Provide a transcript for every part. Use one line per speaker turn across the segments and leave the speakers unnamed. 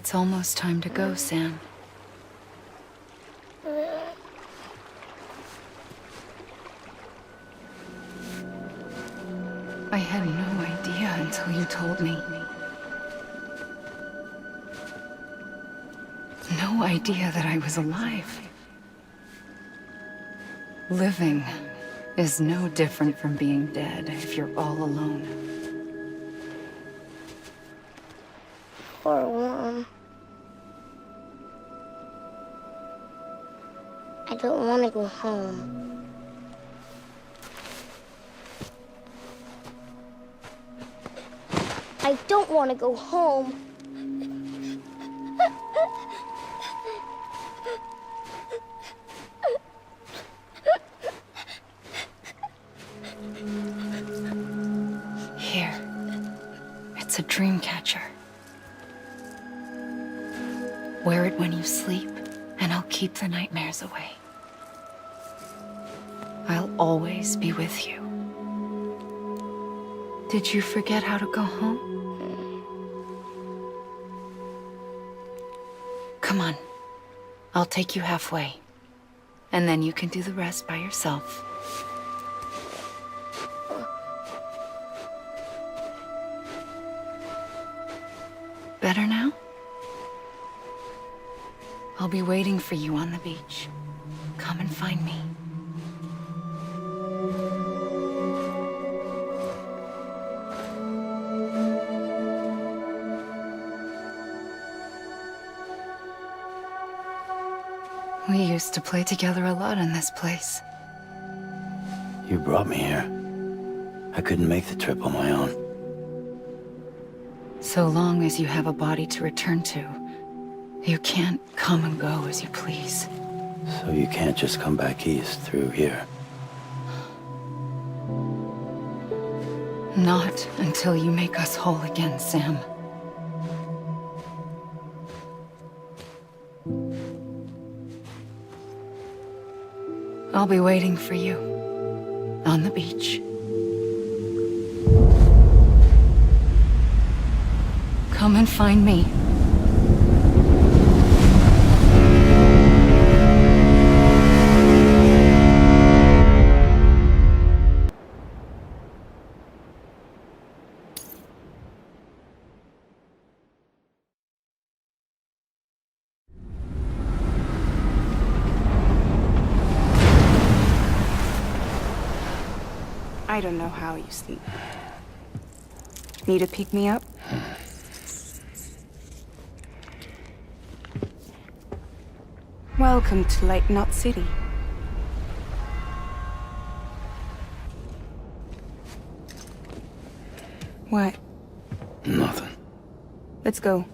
It's almost time to go, Sam. I had no idea until you told me. No idea that I was alive. Living is no different from being dead if you're all alone.
Or warm. I don't want to go home. I don't want to go home.
Here. It's a dream catcher. Wear it when you sleep, and I'll keep the nightmares away. I'll always be with you. Did you forget how to go home? Come on. I'll take you halfway. And then you can do the rest by yourself. Better now? I'll be waiting for you on the beach. Come and find me. We used to play together a lot in this place.
You brought me here. I couldn't make the trip on my own.
So long as you have a body to return to, you can't come and go as you please.
So you can't just come back east through here?
Not until you make us whole again, Sam. I'll be waiting for you on the beach. Come and find me.
I don't know how you sleep. Need to pick me up? Welcome to Lake Knot City. What?
Nothing.
Let's go.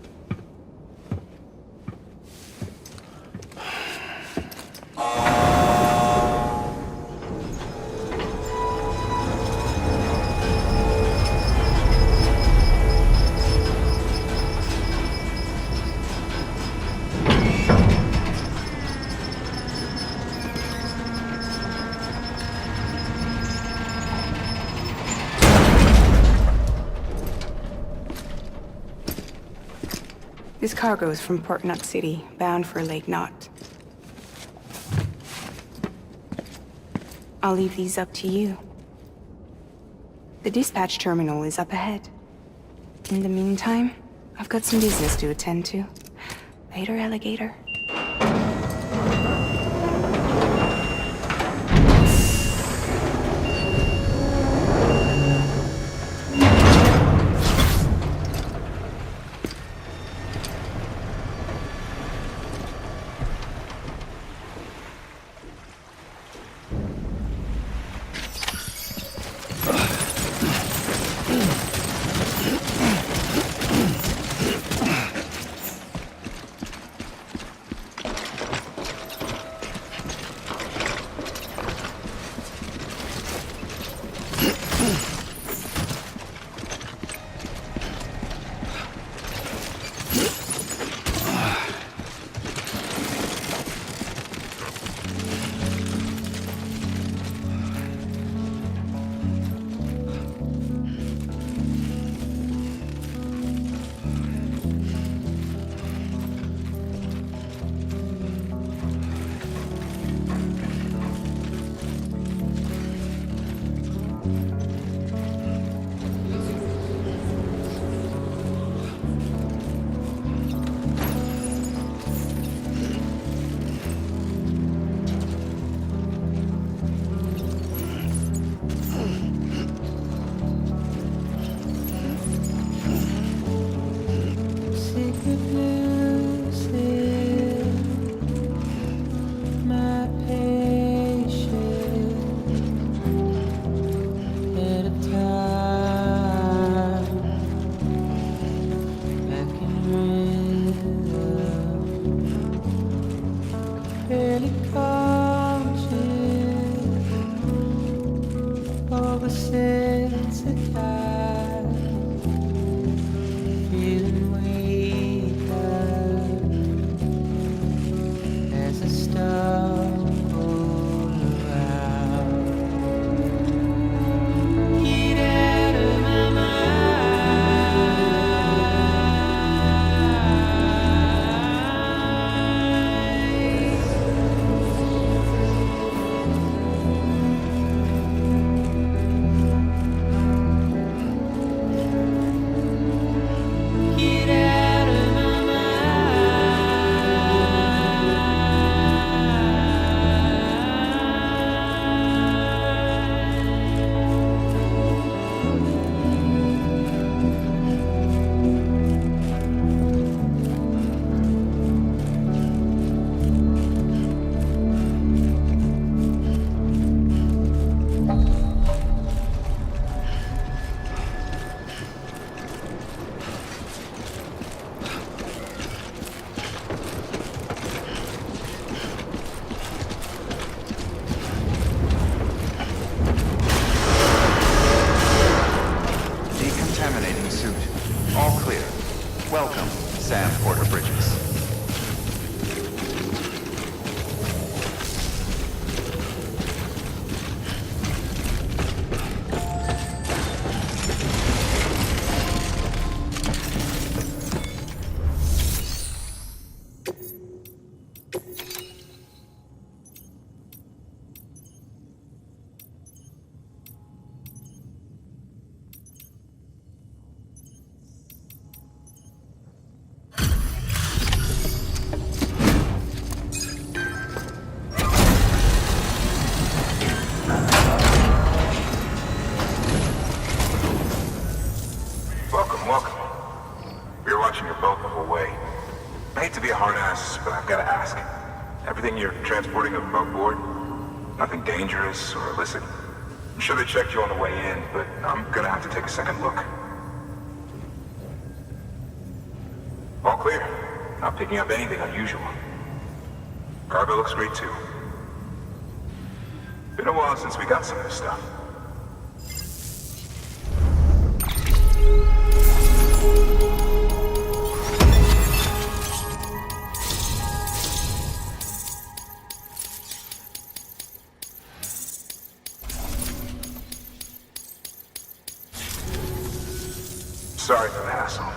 This cargo is from Port Knot City, bound for Lake Knot. I'll leave these up to you. The dispatch terminal is up ahead. In the meantime, I've got some business to attend to. Later, alligator.
Decontaminating suit. All clear. Welcome, Sam Porter Bridges.
Welcome. We were watching your boat the whole way. I hate to be a hard ass, but I've got to ask. Everything you're transporting above board? Nothing dangerous or illicit? I'm sure they checked you on the way in, but I'm gonna have to take a second look. All clear. Not picking up anything unusual. Cargo looks great too. Been a while since we got some of this stuff. Sorry for the hassle.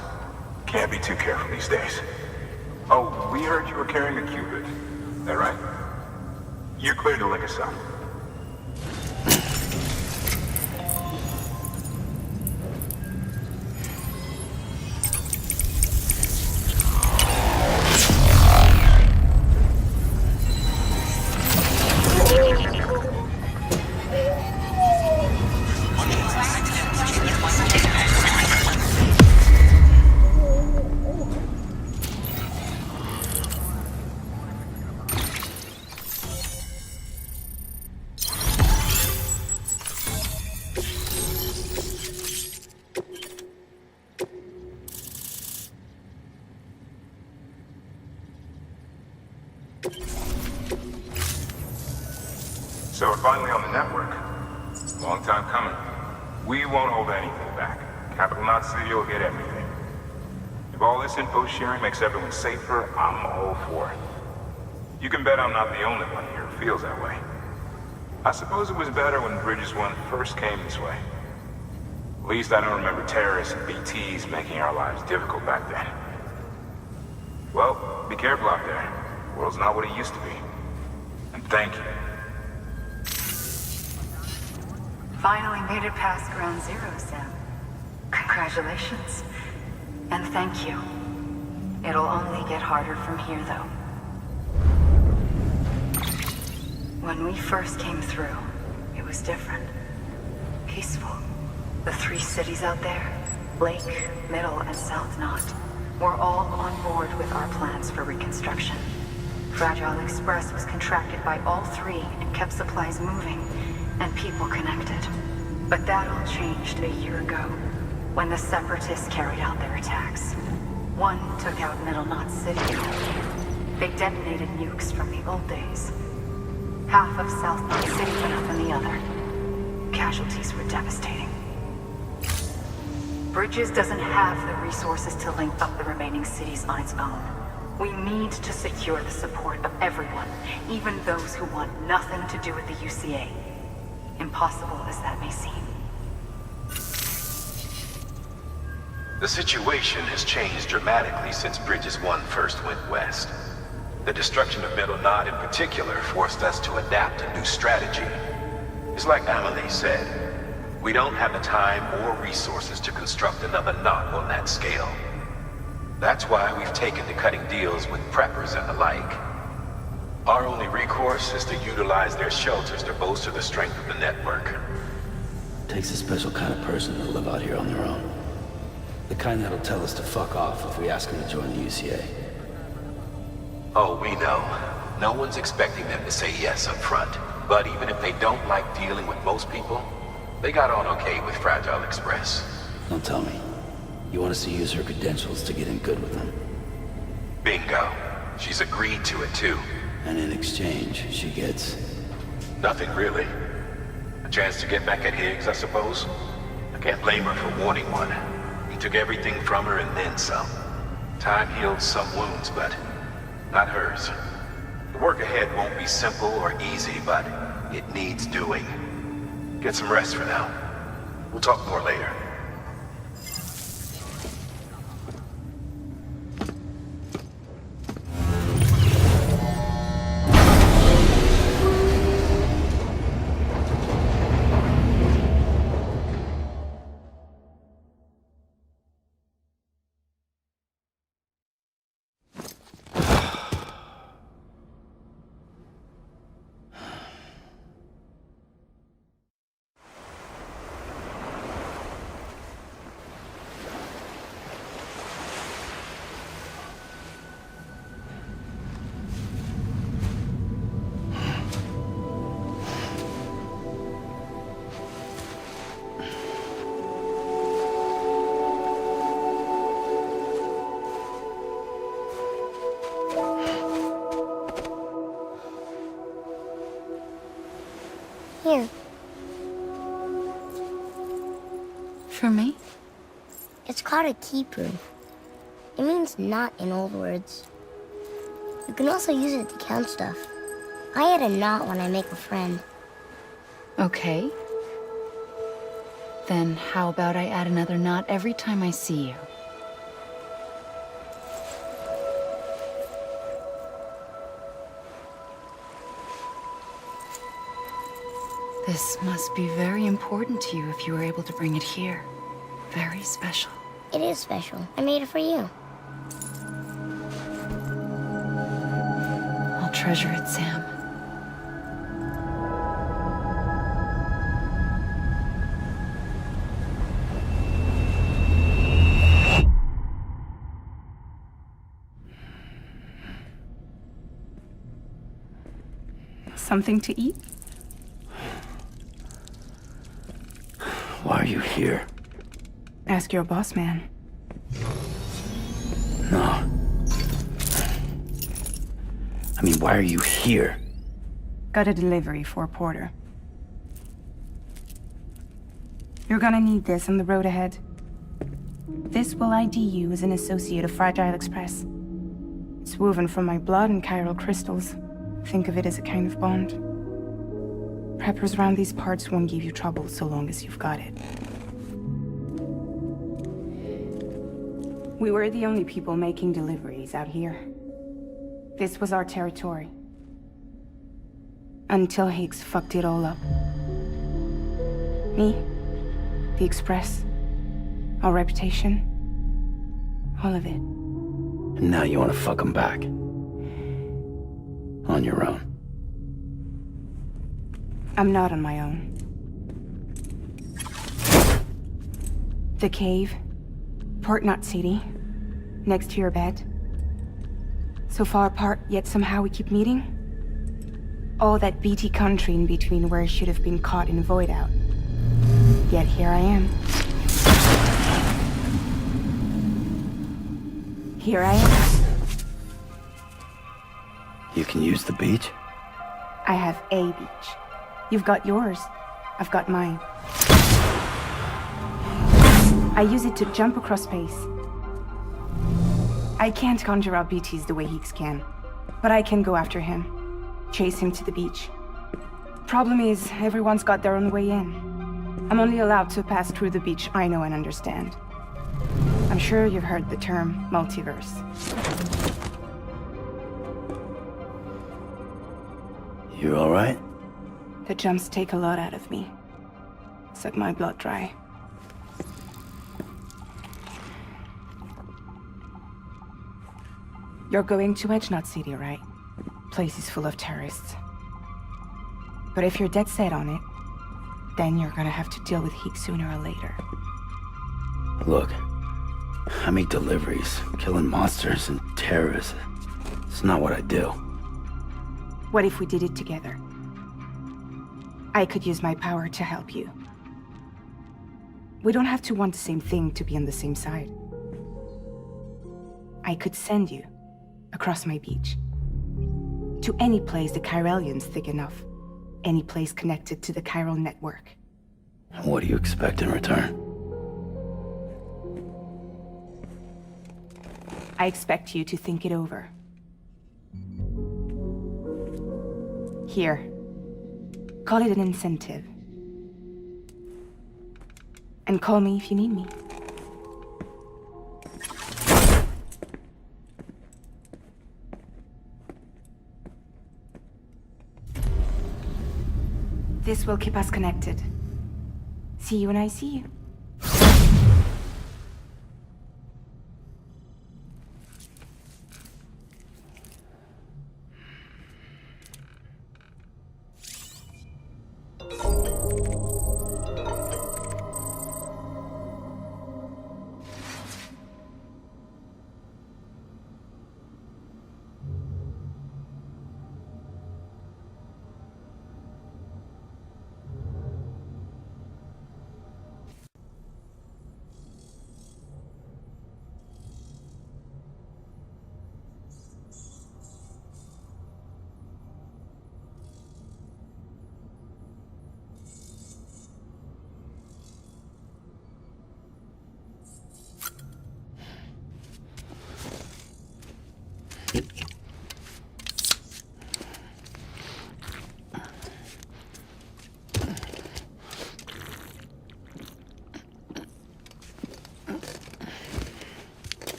Can't be too careful these days. Oh, we heard you were carrying a Cupid. That right? You're clear to link us up. So we're finally on the network. Long time coming. We won't hold anything back. Capital Knot City will get everything. If all this info sharing makes everyone safer, I'm all for it. You can bet I'm not the only one here who feels that way. I suppose it was better when Bridges 1 first came this way. At least I don't remember terrorists and BTs making our lives difficult back then. Well, be careful out there. The world's not what it used to be. And thank you.
Finally made it past ground zero, Sam. Congratulations. And thank you. It'll only get harder from here, though. When we first came through, it was different. Peaceful. The 3 cities out there, Lake, Middle, and South Knot, were all on board with our plans for reconstruction. Fragile Express was contracted by all 3 and kept supplies moving and people connected. But that all changed a year ago, when the Separatists carried out their attacks. One took out Middle Knot City. They detonated nukes from the old days. Half of South Knot City went up in the other. casualties were devastating. Bridges doesn't have the resources to link up the remaining cities on its own. We need to secure the support of everyone, even those who want nothing to do with the UCA. Impossible as that may seem.
The situation has changed dramatically since Bridges 1 first went west. The destruction of Middle Knot in particular forced us to adapt a new strategy. It's like Amelie said, we don't have the time or resources to construct another knot on that scale. That's why we've taken to cutting deals with preppers and the like. Our only recourse is to utilize their shelters to bolster the strength of the network.
Takes a special kind of person to live out here on their own. The kind that'll tell us to fuck off if we ask them to join the UCA.
Oh, we know. No one's expecting them to say yes up front. But even if they don't like dealing with most people, they got on okay with Fragile Express.
Don't tell me. You want us to use her credentials to get in good with them?
Bingo. She's agreed to it too.
And in exchange, she gets...
Nothing really. A chance to get back at Higgs, I suppose? I can't blame her for wanting one. He took everything from her and then some. Time healed some wounds, but not hers. The work ahead won't be simple or easy, but it needs doing. Get some rest for now. We'll talk more later.
Here.
For me?
It's called a keeper. It means knot in old words. You can also use it to count stuff. I add a knot when I make a friend.
Okay. Then how about I add another knot every time I see you? This must be very important to you if you were able to bring it here. Very special.
It is special. I made it for you.
I'll treasure it, Sam.
Something to eat?
Why are you here?
Ask your boss man.
No. I mean, why are you here?
Got a delivery for Porter. You're gonna need this on the road ahead. This will ID you as an associate of Fragile Express. It's woven from my blood and chiral crystals. Think of it as a kind of bond. Preppers around these parts won't give you trouble so long as you've got it. We were the only people making deliveries out here. This was our territory. Until Higgs fucked it all up. Me, the Express, our reputation, all of it.
And now you want to fuck him back. On your own.
I'm not on my own. The cave, Port Knot City, next to your bed. So far apart, yet somehow we keep meeting. All that BT country in between where I should have been caught in void out. Yet here I am. Here I am.
You can use the beach?
I have a beach. You've got yours. I've got mine. I use it to jump across space. I can't conjure up BTs the way Higgs can, but I can go after him, chase him to the beach. Problem is, everyone's got their own way in. I'm only allowed to pass through the beach I know and understand. I'm sure you've heard the term multiverse.
You all right?
The jumps take a lot out of me. Suck my blood dry. You're going to Edge City, right? Place is full of terrorists. But if you're dead set on it, then you're gonna have to deal with Higgs sooner or later.
Look, I make deliveries, killing monsters and terrorists. It's not what I do.
What if we did it together? I could use my power to help you. We don't have to want the same thing to be on the same side. I could send you across my beach. To any place the Chiralian's thick enough. Any place connected to the chiral network.
What do you expect in return?
I expect you to think it over. Here. Call it an incentive. And call me if you need me. This will keep us connected. See you when I see you.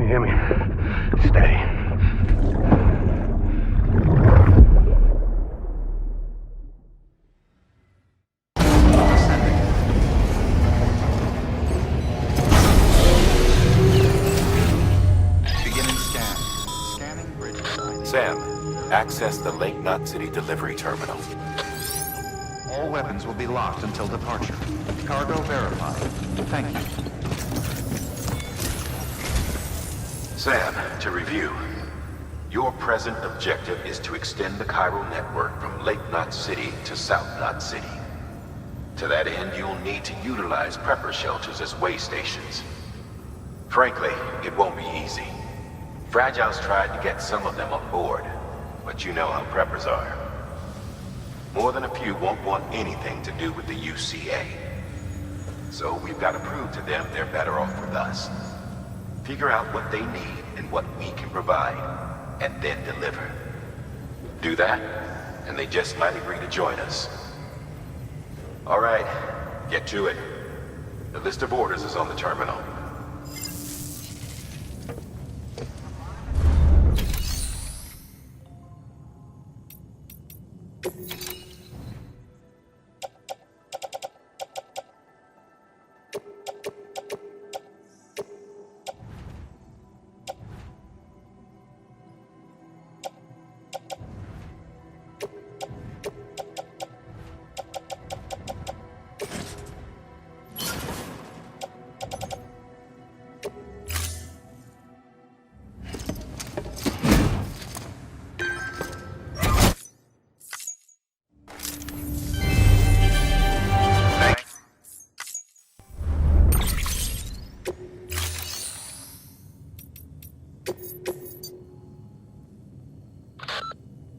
hear me? Steady.
Beginning scan. Scanning bridge design.
Sam, access the Lake Knot City delivery terminal.
All weapons will be locked until departure. Cargo verified. Thank you.
Sam, to review. Your present objective is to extend the chiral network from Lake Knot City to South Knot City. To that end, you'll need to utilize prepper shelters as way stations. Frankly, it won't be easy. Fragile's tried to get some of them on board, but you know how preppers are. More than a few won't want anything to do with the UCA. So we've got to prove to them they're better off with us. Figure out what they need and what we can provide, and then deliver. Do that, and they just might agree to join us. All right, get to it. The list of orders is on the terminal.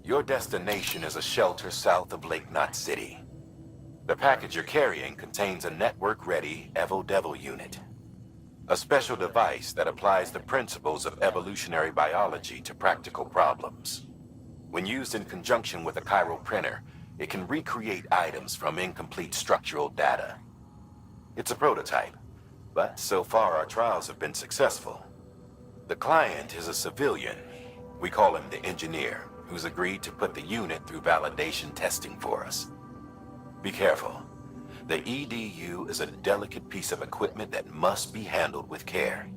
Your destination is a shelter south of Lake Knot City. The package you're carrying contains a network-ready Evo-Devil unit. A special device that applies the principles of evolutionary biology to practical problems. When used in conjunction with a chiral printer, it can recreate items from incomplete structural data. It's a prototype, but so far our trials have been successful. The client is a civilian. We call him the engineer, who's agreed to put the unit through validation testing for us. Be careful. The EDU is a delicate piece of equipment that must be handled with care.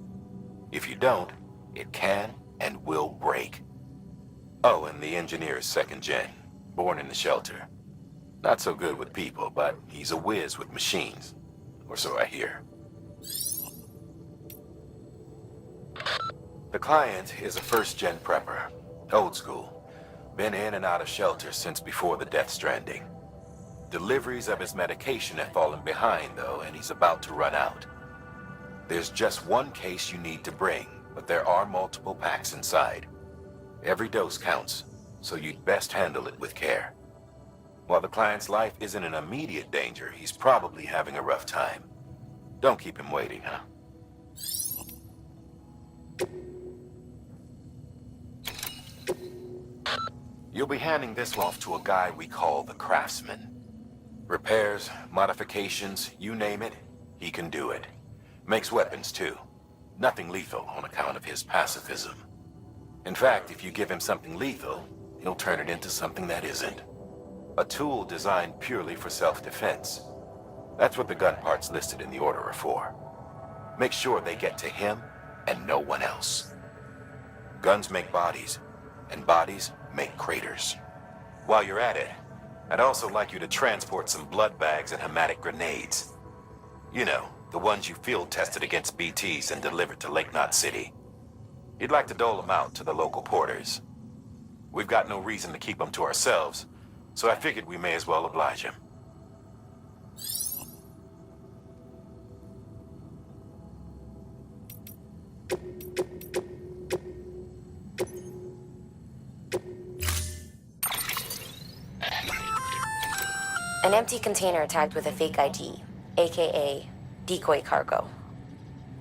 If you don't, it can and will break. Oh, and the engineer is second gen, born in the shelter. Not so good with people, but he's a whiz with machines. Or so I hear. The client is a first-gen prepper, old school. Been in and out of shelter since before the death stranding. Deliveries of his medication have fallen behind, though, and he's about to run out. There's just one case you need to bring, but there are multiple packs inside. Every dose counts, so you'd best handle it with care. While the client's life isn't in immediate danger, he's probably having a rough time. Don't keep him waiting, huh? You'll be handing this off to a guy we call the Craftsman. Repairs, modifications, you name it, he can do it. Makes weapons too. Nothing lethal on account of his pacifism. In fact, if you give him something lethal, he'll turn it into something that isn't. A tool designed purely for self-defense. That's what the gun parts listed in the order are for. Make sure they get to him and no one else. Guns make bodies, and bodies make craters. While you're at it, I'd also like you to transport some blood bags and hematic grenades. You know, the ones you field tested against BTs and delivered to Lake Knot City. You'd like to dole them out to the local porters. We've got no reason to keep them to ourselves, so I figured we may as well oblige him.
An empty container tagged with a fake ID, aka decoy cargo.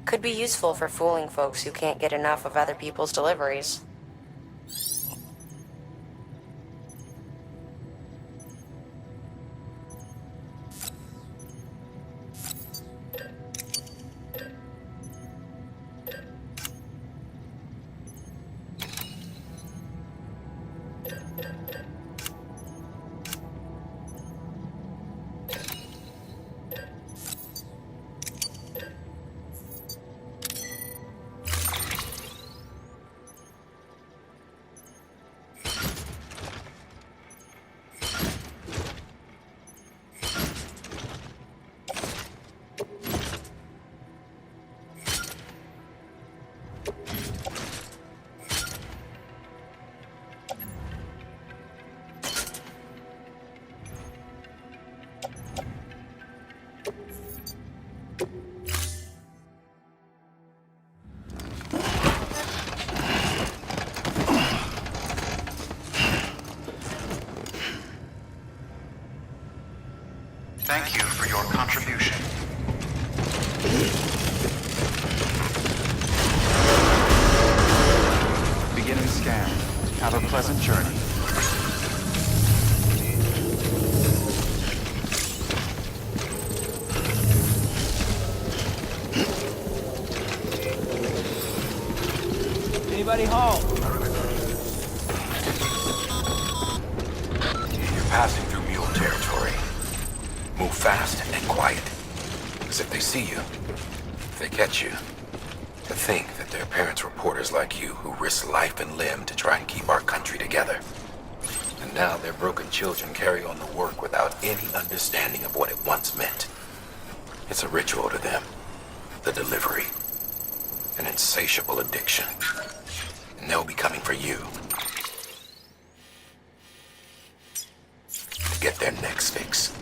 Could be useful for fooling folks who can't get enough of other people's deliveries.
pleasant journey.
Anybody home?
You're passing through mule territory. Move fast and quiet. Because if they see you, if they catch you, to think that they're parents reporters like you who risk life and limb to try and keep our country together. And now their broken children carry on the work without any understanding of what it once meant. It's a ritual to them. The delivery. An insatiable addiction. And they'll be coming for you. To get their next fix.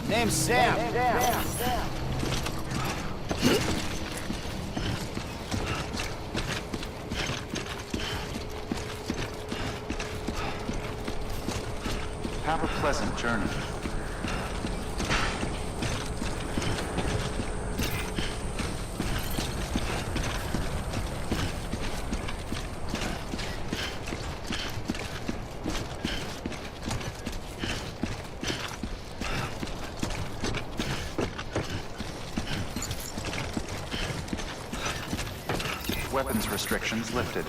Name's Sam.
Have a pleasant journey. Weapons restrictions lifted.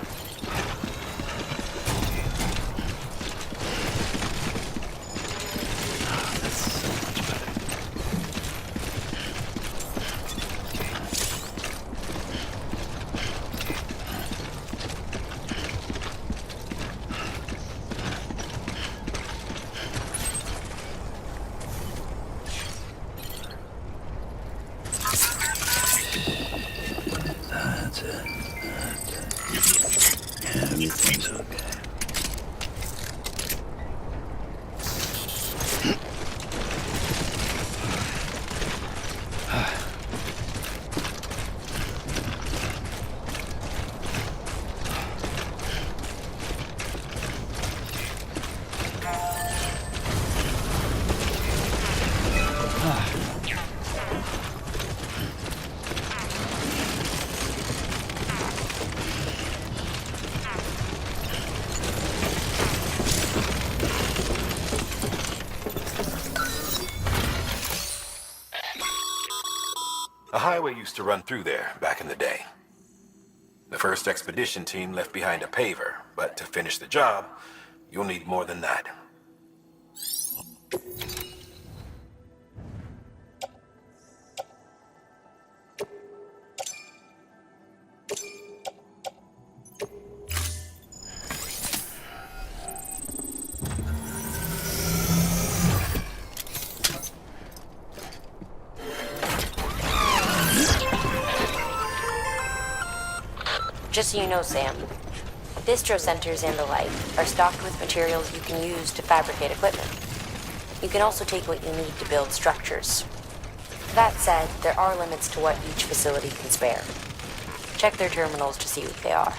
That's it. Everything's okay.
A highway used to run through there back in the day. The first expedition team left behind a paver, but to finish the job, you'll need more than that.
Just so you know, Sam, distro centers and the like are stocked with materials you can use to fabricate equipment. You can also take what you need to build structures. That said, there are limits to what each facility can spare. Check their terminals to see what they are.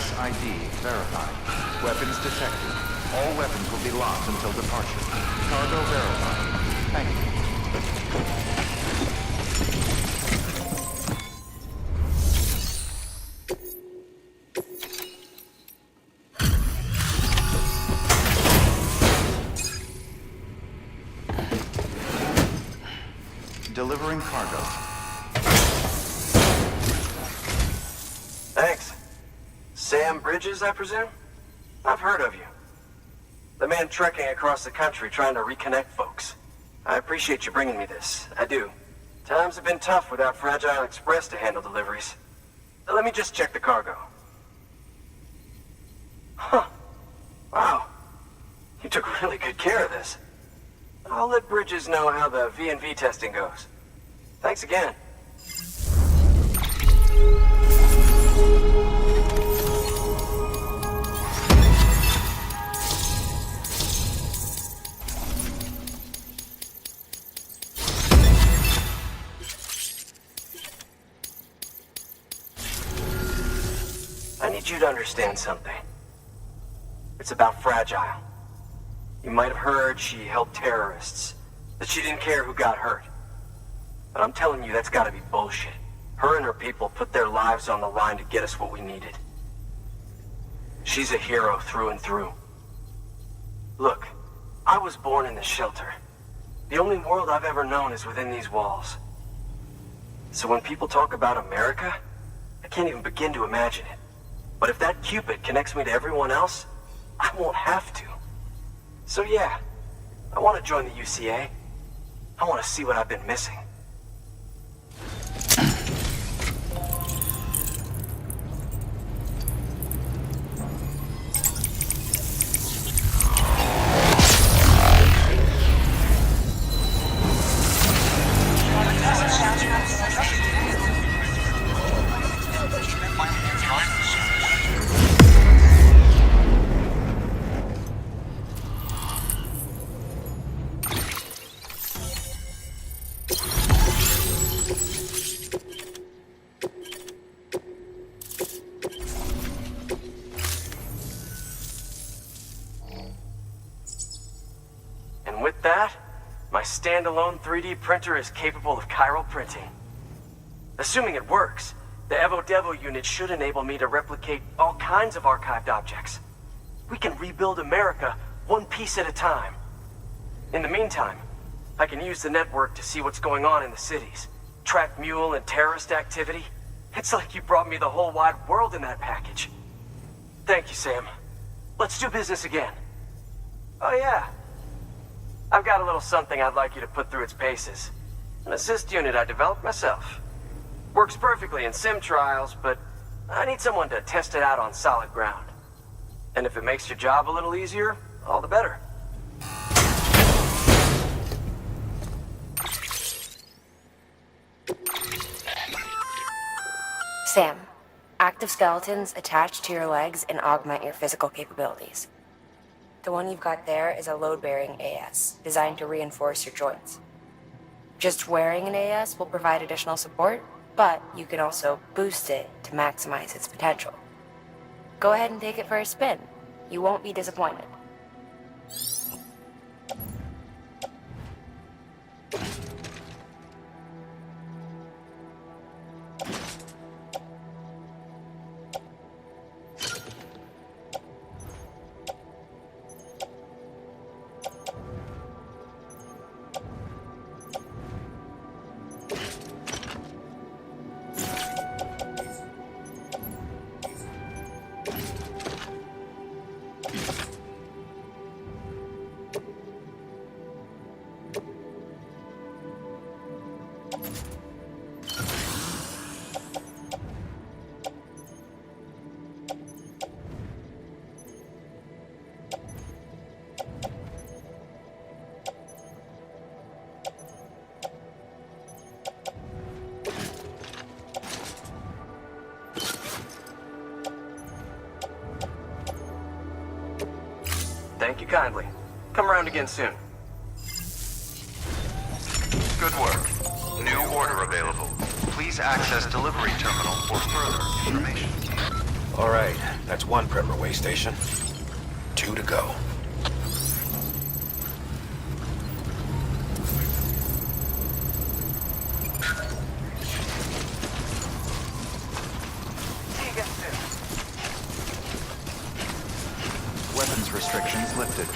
USS ID verified. Weapons detected. All weapons will be locked until departure. Cargo verified. Thank you. Delivering cargo.
Thanks. Sam Bridges, I presume? I've heard of you. The man trekking across the country trying to reconnect folks. I appreciate you bringing me this. I do. Times have been tough without Fragile Express to handle deliveries. Let me just check the cargo. Huh. Wow. You took really good care of this. I'll let Bridges know how the V&V testing goes. Thanks again. I need you to understand something. It's about Fragile. You might have heard she helped terrorists, that she didn't care who got hurt. But I'm telling you, that's gotta be bullshit. Her and her people put their lives on the line to get us what we needed. She's a hero through and through. Look, I was born in the shelter. The only world I've ever known is within these walls. So when people talk about America, I can't even begin to imagine it. But if that Cupid connects me to everyone else, I won't have to. So yeah, I want to join the UCA. I want to see what I've been missing. And with that, my standalone 3D printer is capable of chiral printing. Assuming it works, the Evo Devo unit should enable me to replicate all kinds of archived objects. We can rebuild America one piece at a time. In the meantime, I can use the network to see what's going on in the cities, track mule and terrorist activity. It's like you brought me the whole wide world in that package. Thank you, Sam. Let's do business again. Oh yeah. I've got a little something I'd like you to put through its paces. An assist unit I developed myself. Works perfectly in sim trials, but I need someone to test it out on solid ground. And if it makes your job a little easier, all the better.
Sam, active skeletons attach to your legs and augment your physical capabilities. The one you've got there is a load-bearing AS, designed to reinforce your joints. Just wearing an AS will provide additional support, but you can also boost it to maximize its potential. Go ahead and take it for a spin. You won't be disappointed.
Thank you kindly. Come around again soon.
Good work. New order available. Please access delivery terminal for further information.
All right, that's one Prepper way station. 2 to go.
Weapons restrictions lifted.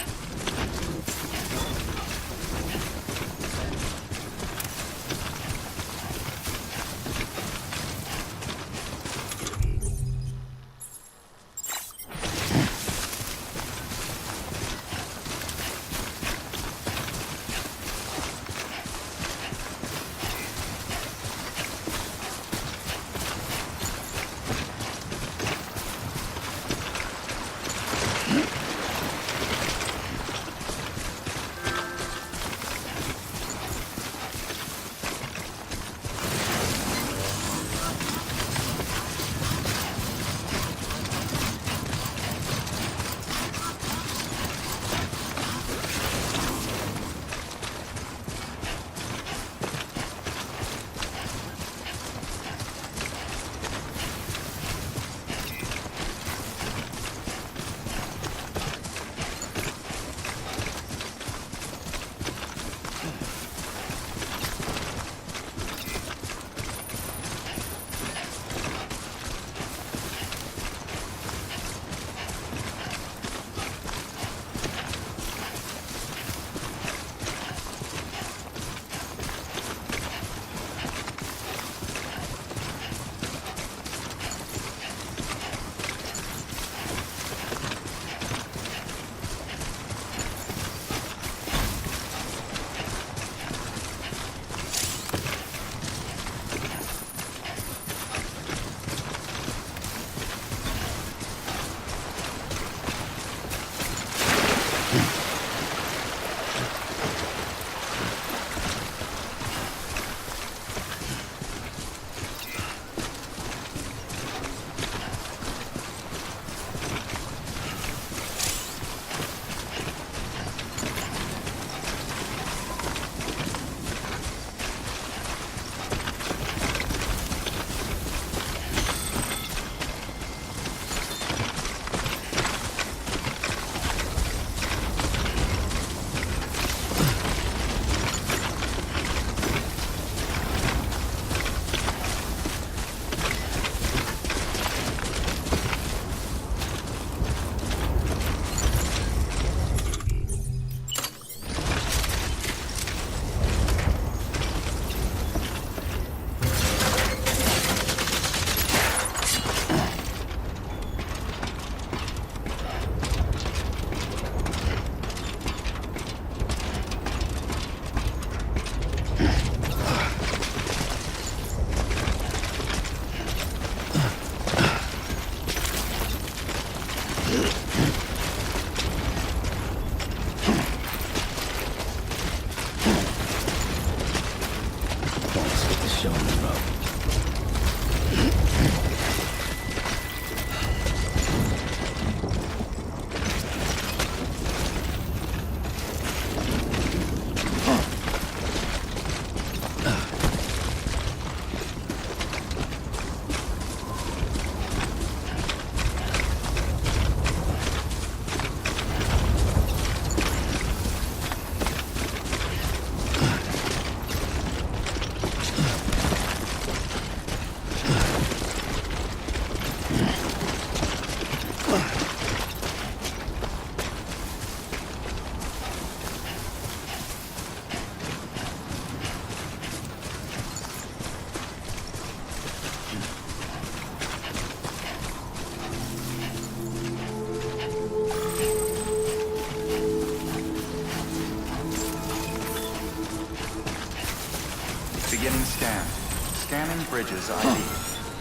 Beginning scan. Scanning Bridges ID.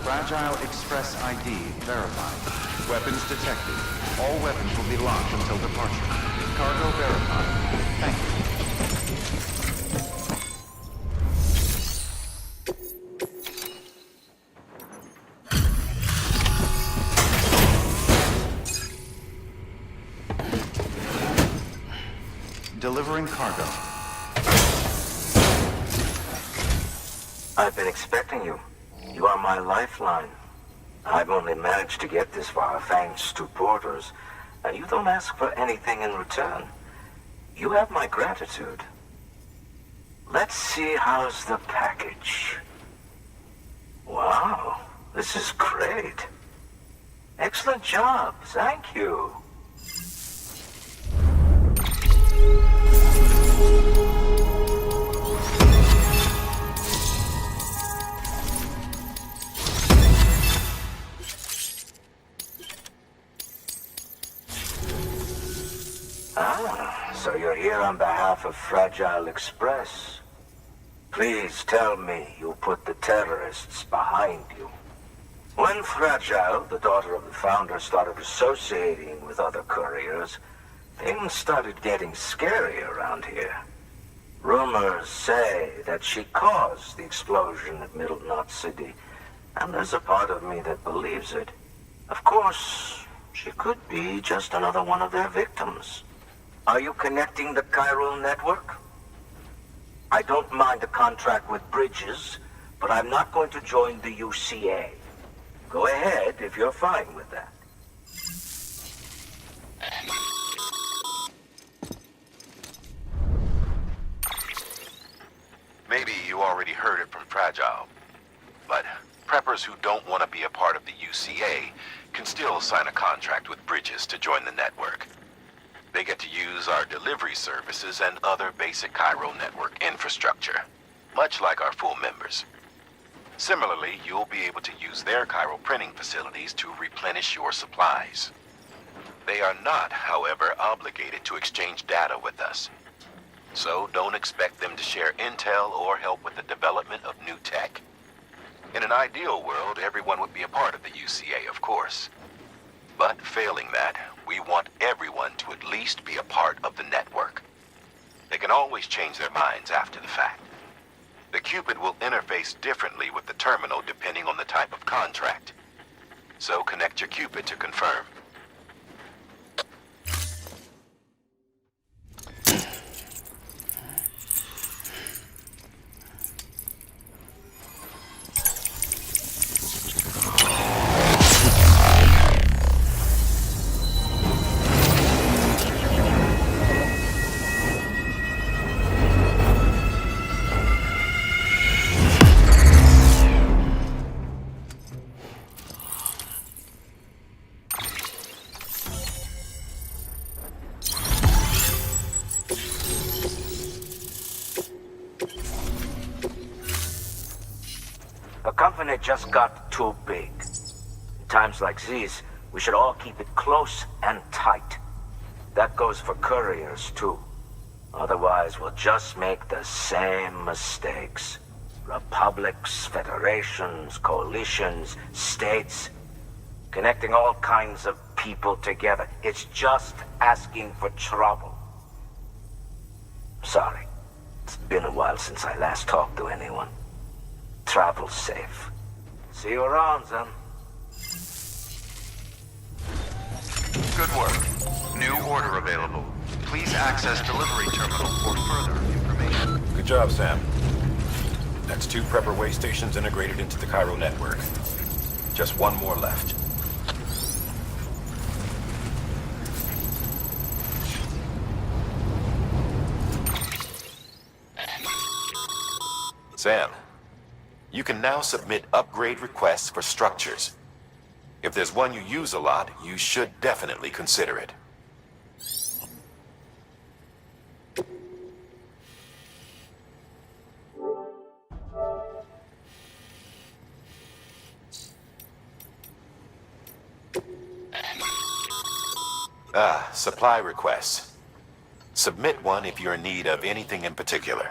Fragile Express ID verified. Weapons detected. All weapons will be locked until departure. Cargo verified. Thank you. Delivering cargo.
I've been expecting you. You are my lifeline. I've only managed to get this far thanks to porters, and you don't ask for anything in return. You have my gratitude. Let's see, how's the package? Wow, this is great. Excellent job, thank you. So you're here on behalf of Fragile Express. Please tell me you put the terrorists behind you. When Fragile, the daughter of the founder, started associating with other couriers, things started getting scary around here. Rumors say that she caused the explosion at Middle Knot City, and there's a part of me that believes it. Of course, she could be just another one of their victims. Are you connecting the chiral network? I don't mind a contract with Bridges, but I'm not going to join the UCA. Go ahead if you're fine with that.
Maybe you already heard it from Fragile, but preppers who don't want to be a part of the UCA can still sign a contract with Bridges to join the network. They get to use our delivery services and other basic chiral network infrastructure, much like our full members. Similarly, you'll be able to use their chiral printing facilities to replenish your supplies. They are not, however, obligated to exchange data with us. So don't expect them to share intel or help with the development of new tech. In an ideal world, everyone would be a part of the UCA, of course. But failing that, we want everyone to at least be a part of the network. They can always change their minds after the fact. The Cupid will interface differently with the terminal depending on the type of contract. So connect your Cupid to confirm.
The company just got too big. In times like these, we should all keep it close and tight. That goes for couriers, too. Otherwise, we'll just make the same mistakes. Republics, federations, coalitions, states, connecting all kinds of people together. It's just asking for trouble. Sorry. It's been a while since I last talked to anyone. Travel safe. See you around, then.
Good work. New order available. Please access delivery terminal for further information.
Good job, Sam. That's 2 prepper way stations integrated into the chiral network. Just 1 more left.
Sam, you can now submit upgrade requests for structures. If there's one you use a lot, you should definitely consider it. Supply requests. Submit one if you're in need of anything in particular.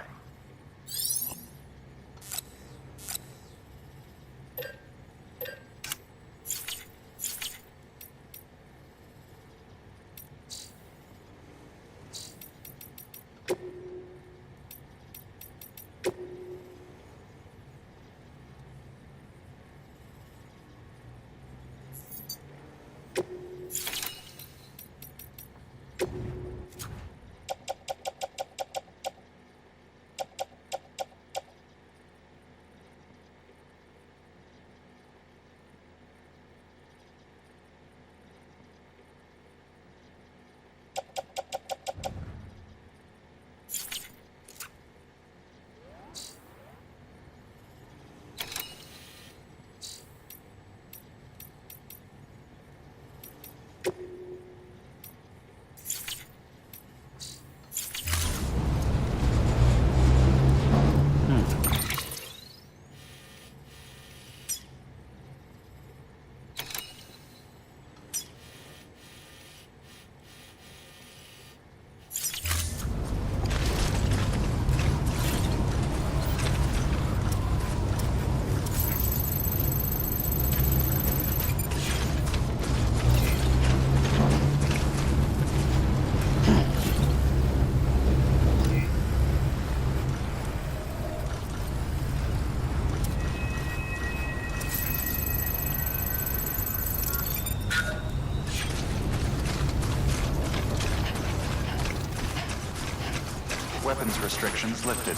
Weapons restrictions lifted.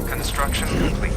Construction complete.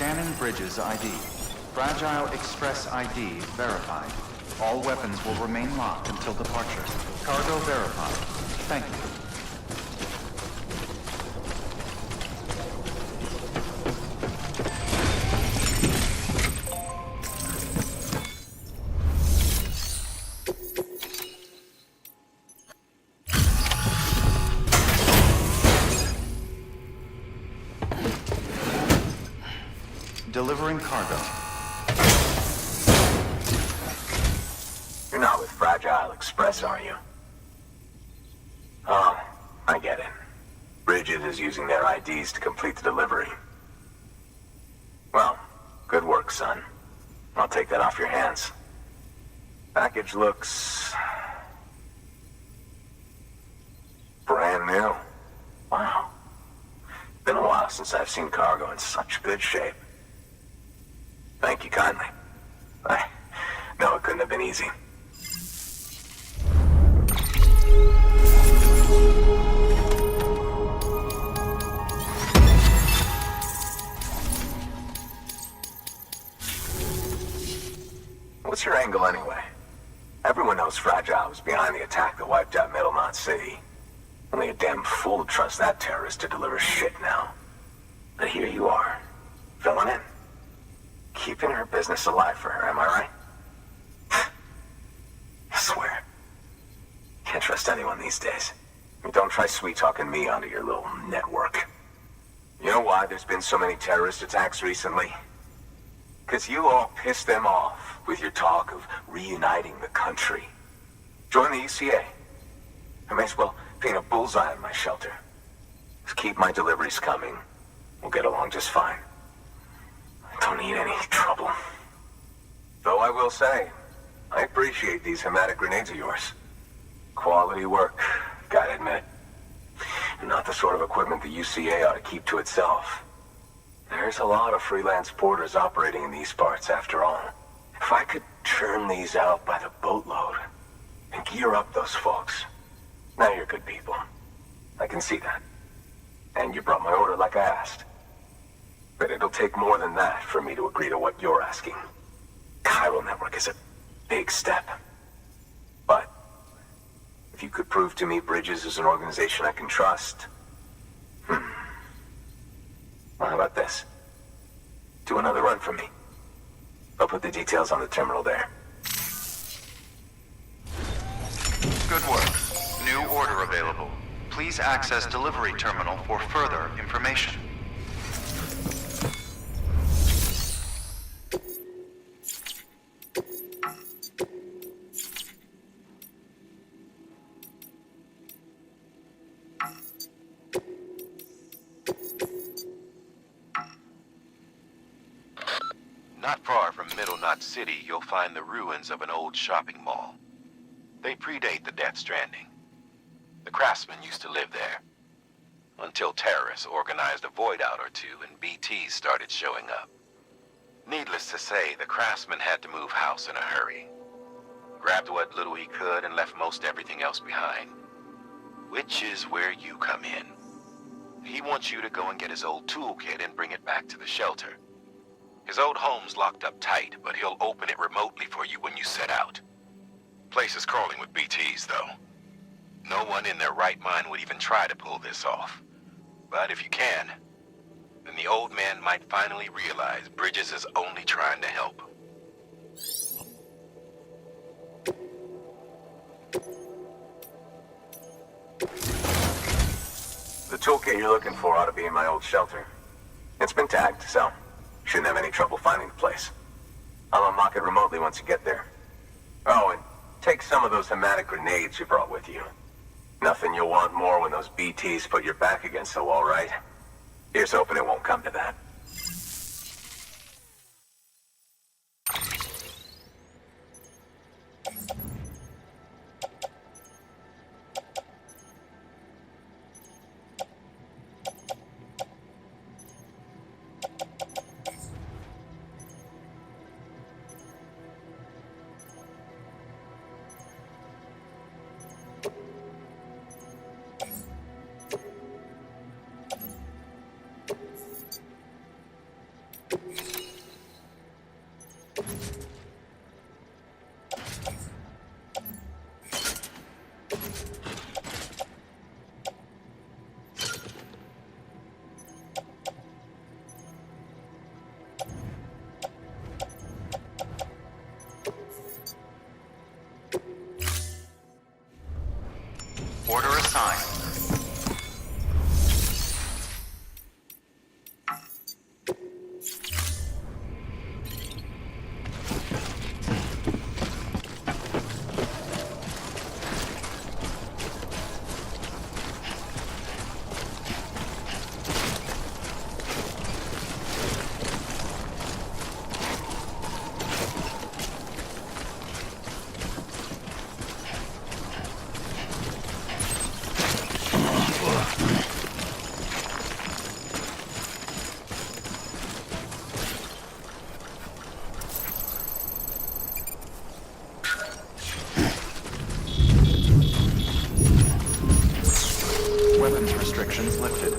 Scanning Bridges ID. Fragile Express ID verified. All weapons will remain locked until departure. Cargo verified. Thank you. Delivering cargo.
You're not with Fragile Express, are you? Oh, I get it. Bridget is using their IDs to complete the delivery. Well, good work, son. I'll take that off your hands. Package looks... brand new. Wow. Been a while since I've seen cargo in such good shape. Thank you kindly. I know it couldn't have been easy. What's your angle anyway? Everyone knows Fragile was behind the attack that wiped out Middle Knot City. Only a damn fool would trust that terrorist to deliver shit now. But here you are, filling in. Keeping her business alive for her, am I right? I swear. Can't trust anyone these days. Don't try sweet-talking me onto your little network. You know why there's been so many terrorist attacks recently? Because you all pissed them off with your talk of reuniting the country. Join the UCA. I may as well paint a bullseye on my shelter. Just keep my deliveries coming. We'll get along just fine. Don't need any trouble. Though I will say, I appreciate these hematic grenades of yours. Quality work, gotta admit. Not the sort of equipment the UCA ought to keep to itself. There's a lot of freelance porters operating in these parts, after all. If I could churn these out by the boatload and gear up those folks. Now you're good people. I can see that. And you brought my order like I asked. But it'll take more than that for me to agree to what you're asking. Chiral Network is a big step. But if you could prove to me Bridges is an organization I can trust... Well, how about this? Do another run for me. I'll put the details on the terminal there.
Good work. New order available. Please access delivery terminal for further information.
Not far from Middle Knot City, you'll find the ruins of an old shopping mall. They predate the Death Stranding. The craftsmen used to live there. Until terrorists organized a void out or two and BTs started showing up. Needless to say, the craftsman had to move house in a hurry. Grabbed what little he could and left most everything else behind. Which is where you come in. He wants you to go and get his old toolkit and bring it back to the shelter. His old home's locked up tight, but he'll open it remotely for you when you set out. Place is crawling with BTs, though. No one in their right mind would even try to pull this off. But if you can, then the old man might finally realize Bridges is only trying to help.
The toolkit you're looking for ought to be in my old shelter. It's been tagged, so shouldn't have any trouble finding the place. I'll unlock it remotely once you get there. Oh, and take some of those hematic grenades you brought with you. Nothing you'll want more when those BTs put your back against the wall, right? Here's hoping it won't come to that.
assigned. Weapons restrictions lifted.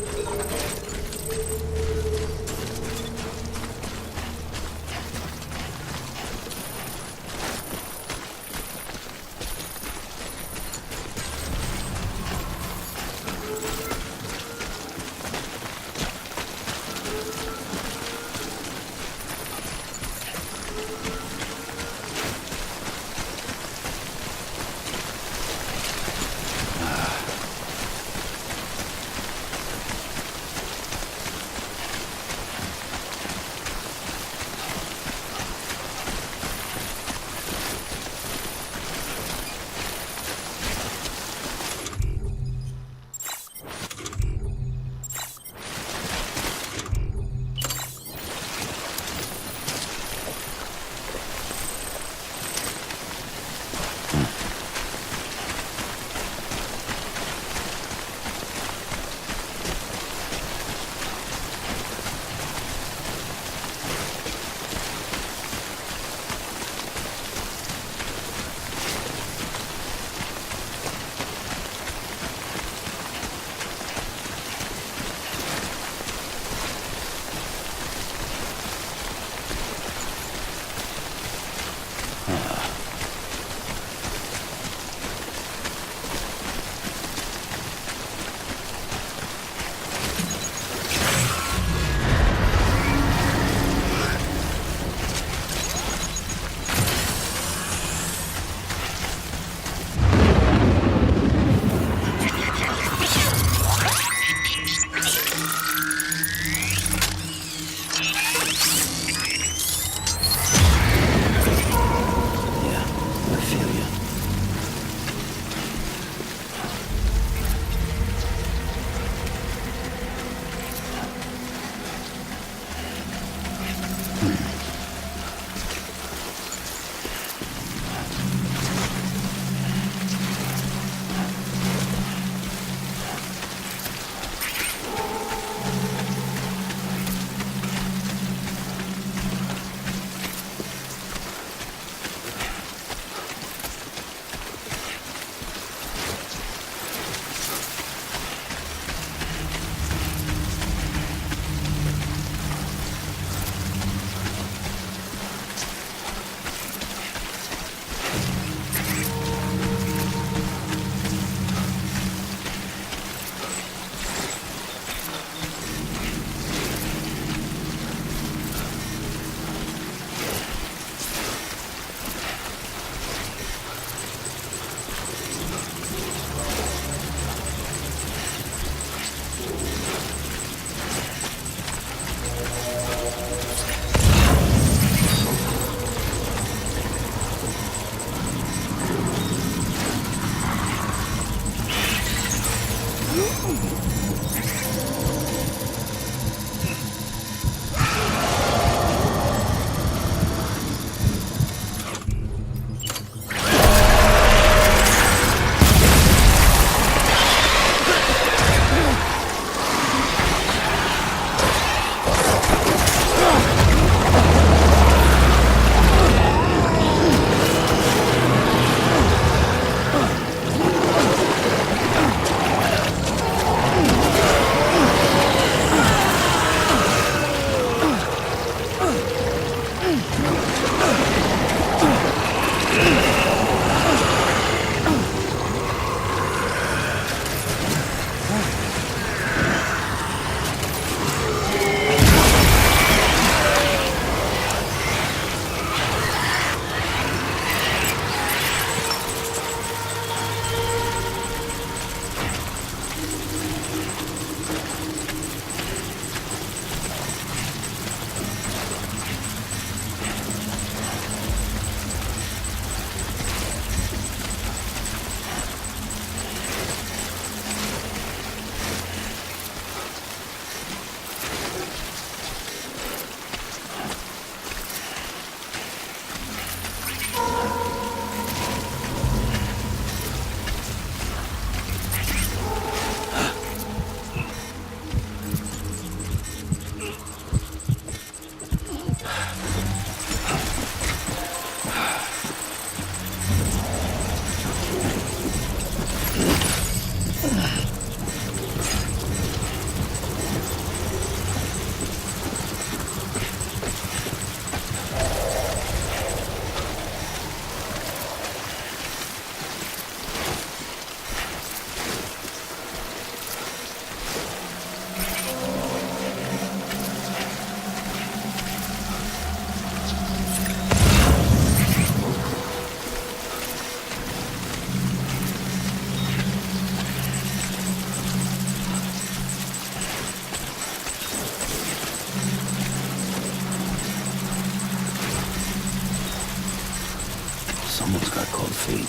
Someone's got cold feet.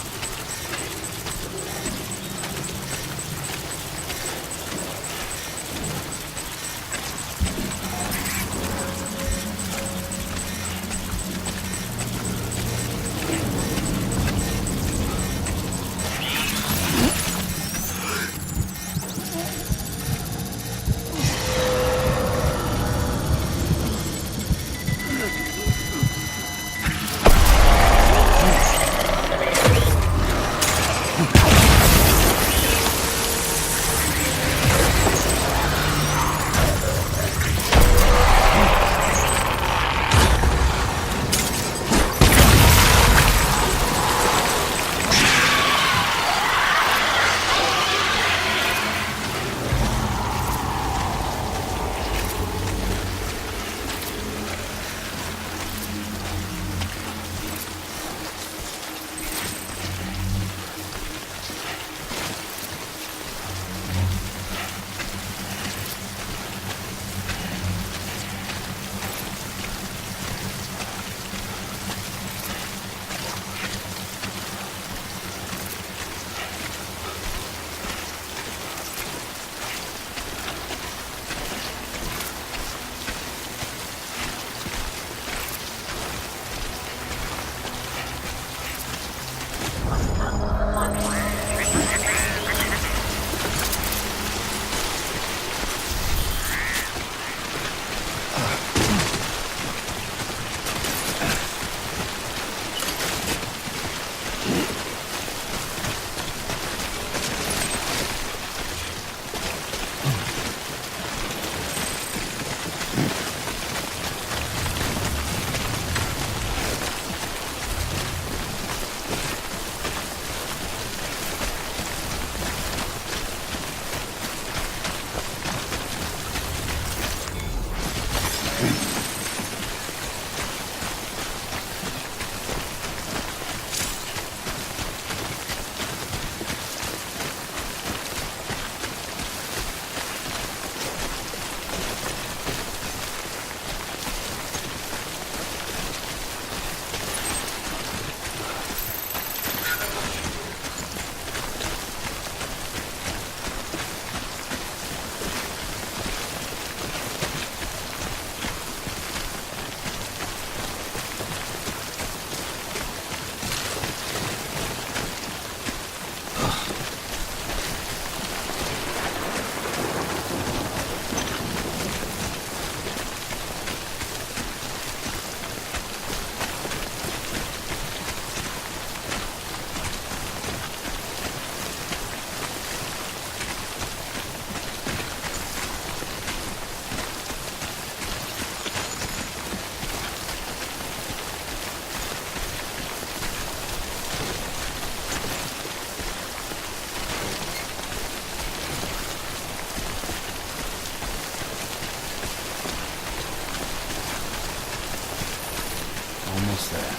Almost there.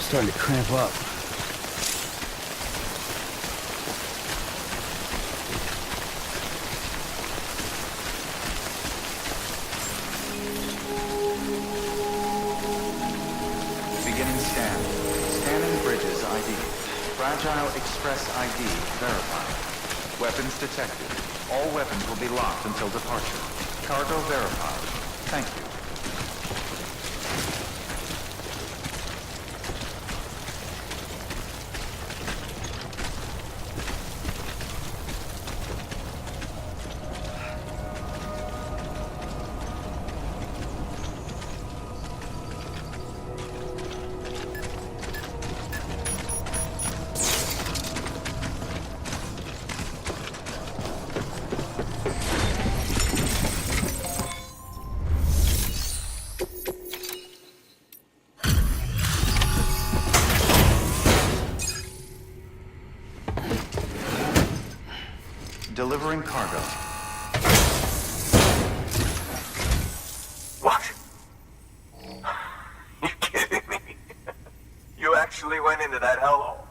Starting to cramp up.
Beginning scan. Scanning bridges ID. Fragile Express ID verified. Weapons detected. All weapons will be locked until departure. Cargo verified. Thank you. Delivering cargo.
What? You kidding me? You actually went into that hellhole?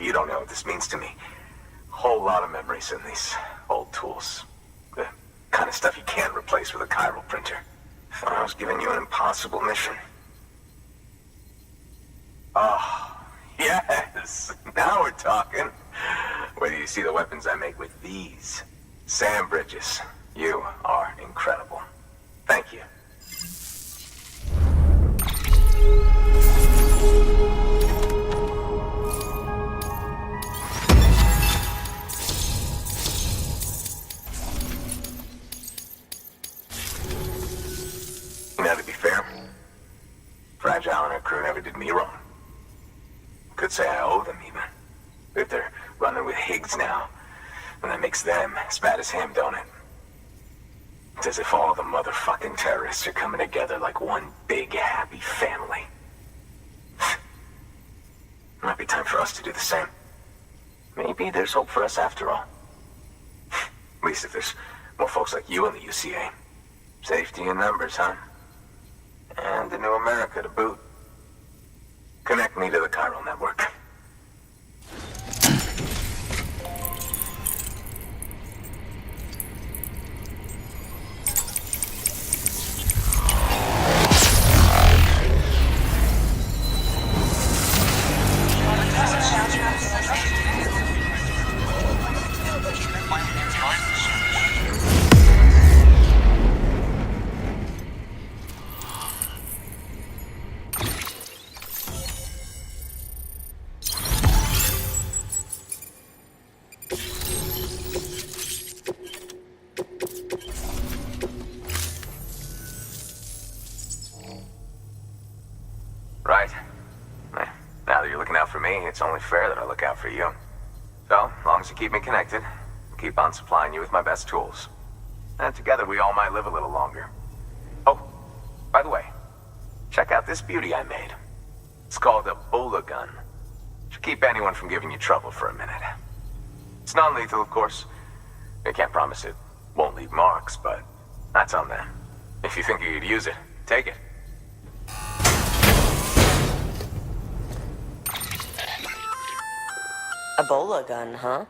You don't know what this means to me. Whole lot of memories in these old tools. Kind of of stuff you can't replace with a chiral printer. Thought I was giving you an impossible mission. Oh, yes! Now we're talking. Wait till you see the weapons I make with these. Sam Bridges, you are incredible. Thank you. Now, to be fair, Fragile and her crew never did me wrong. Could say I owe them, even. If they're running with Higgs now, and that makes them as bad as him, don't it? It's as if all the motherfucking terrorists are coming together like one big, happy family. Might be time for us to do the same. Maybe there's hope for us after all. At least if there's more folks like you in the UCA. Safety in numbers, huh? And the new America to boot. Connect me to the chiral network. Right. Now that you're looking out for me, it's only fair that I look out for you. So, as long as you keep me connected, I'll keep on supplying you with my best tools. And together we all might live a little longer. Oh, by the way, check out this beauty I made. It's called a Bola gun. Should keep anyone from giving you trouble for a minute. It's non-lethal, of course. I can't promise it won't leave marks, but that's on them. If you think you could use it, take it.
A Bola gun, huh?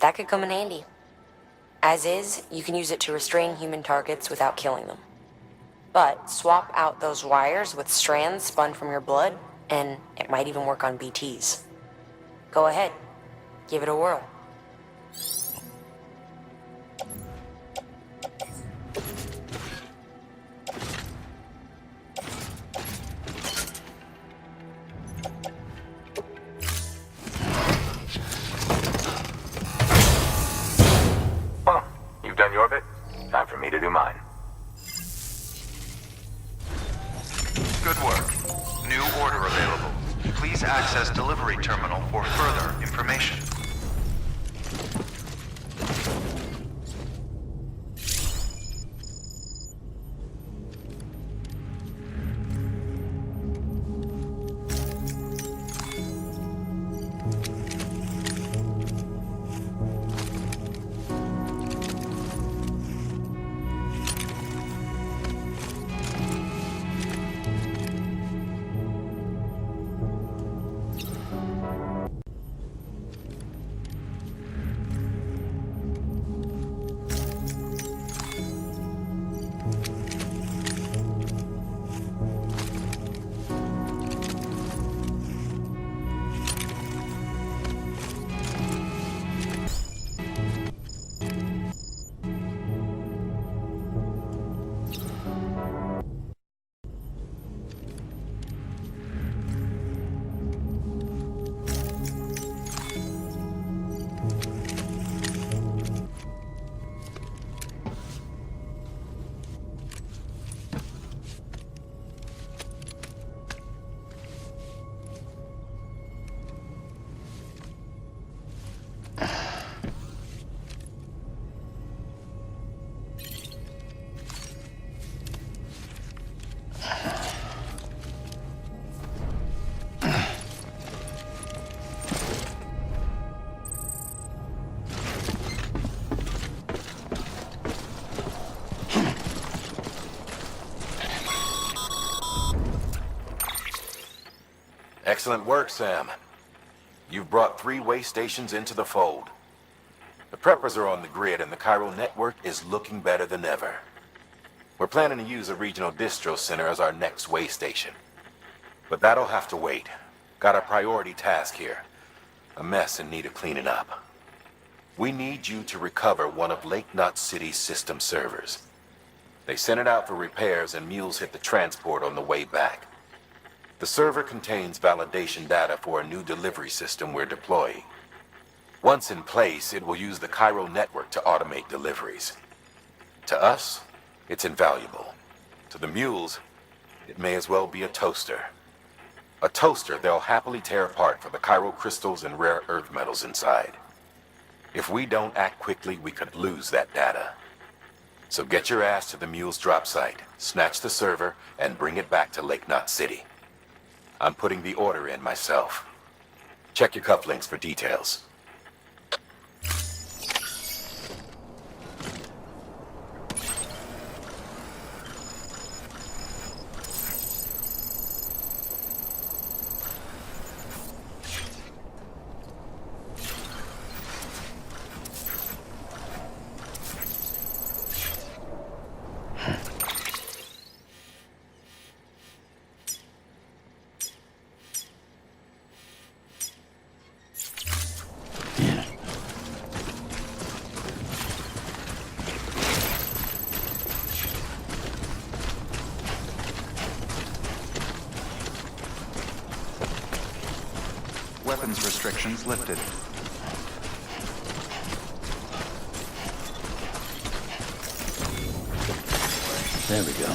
That could come in handy. As is, you can use it to restrain human targets without killing them. But swap out those wires with strands spun from your blood, and it might even work on BTs. Go ahead. Give it a whirl.
Well, you've done your bit. Time for me to do mine.
Good work. New order available. Please access delivery terminal for further information.
Excellent work, Sam. You've brought 3 way stations into the fold. The preppers are on the grid and the chiral network is looking better than ever. We're planning to use a regional distro center as our next way station. But that'll have to wait. Got a priority task here. A mess in need of cleaning up. We need you to recover one of Lake Knot City's system servers. They sent it out for repairs and mules hit the transport on the way back. The server contains validation data for a new delivery system we're deploying. Once in place, it will use the chiral network to automate deliveries. To us, it's invaluable. To the mules, it may as well be a toaster. A toaster they'll happily tear apart for the chiral crystals and rare earth metals inside. If we don't act quickly, we could lose that data. So get your ass to the mule's drop site, snatch the server, and bring it back to Lake Knot City. I'm putting the order in myself. Check your cufflinks for details.
Weapons restrictions lifted.
There we go.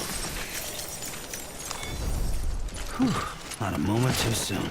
Whew, not a moment too soon.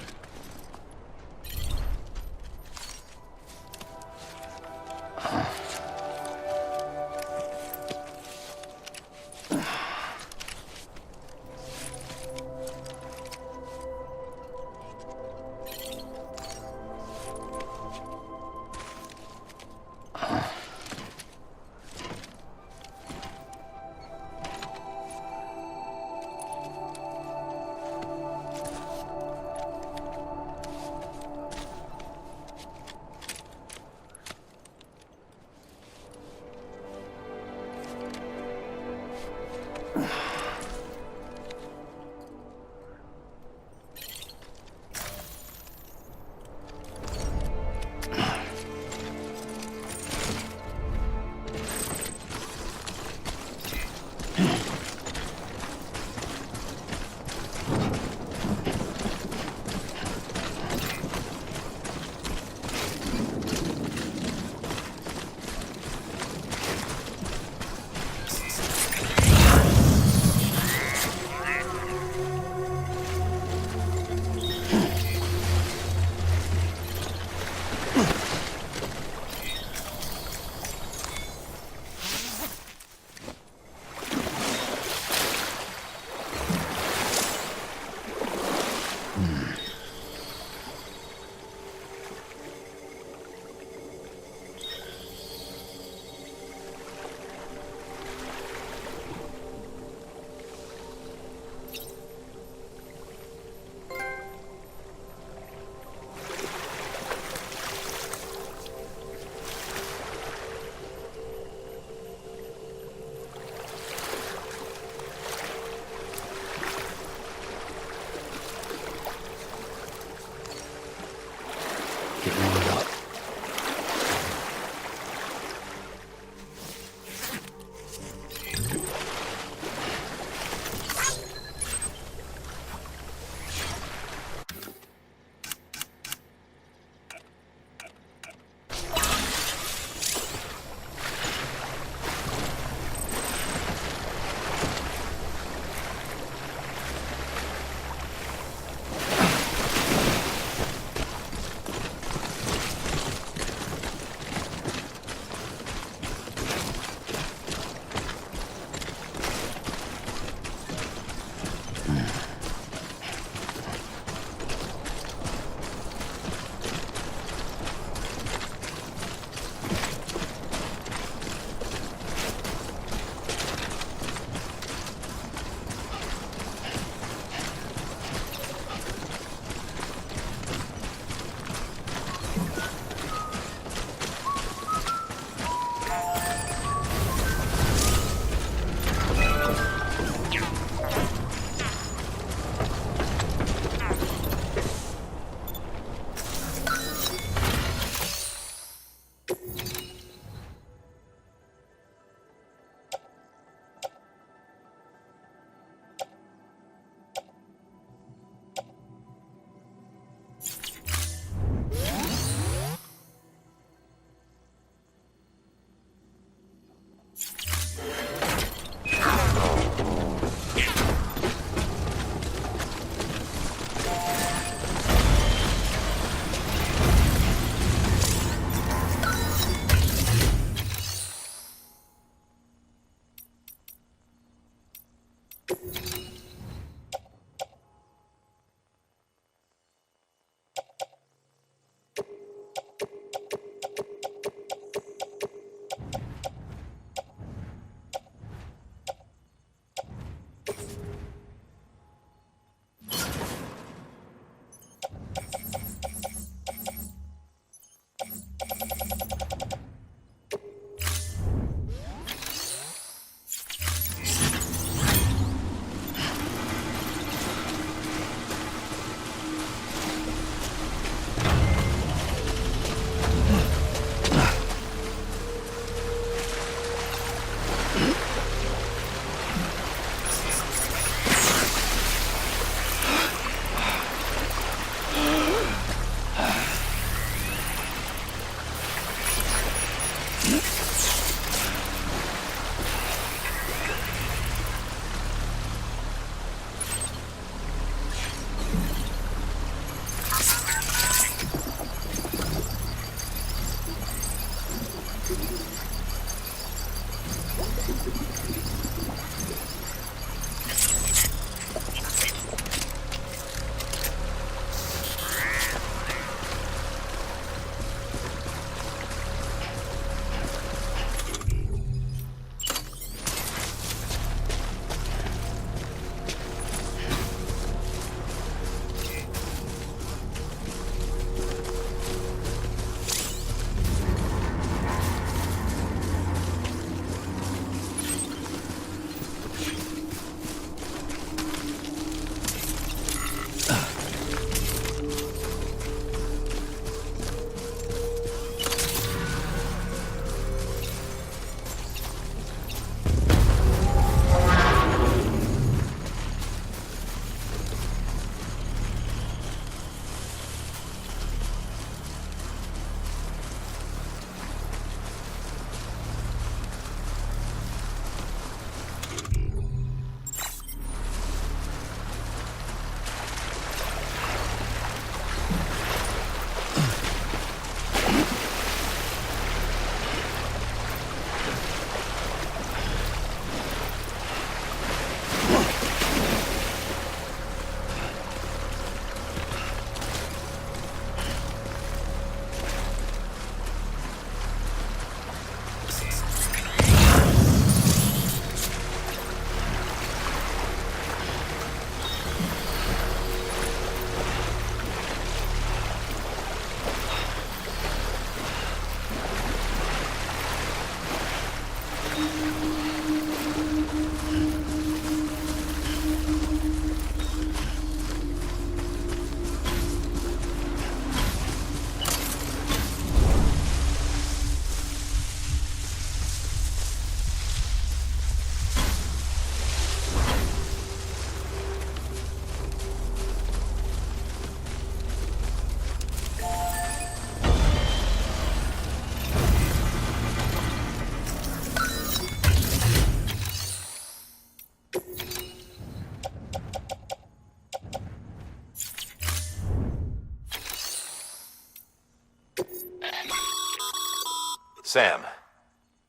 Sam,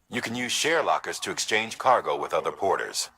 you can use share lockers to exchange cargo with other porters.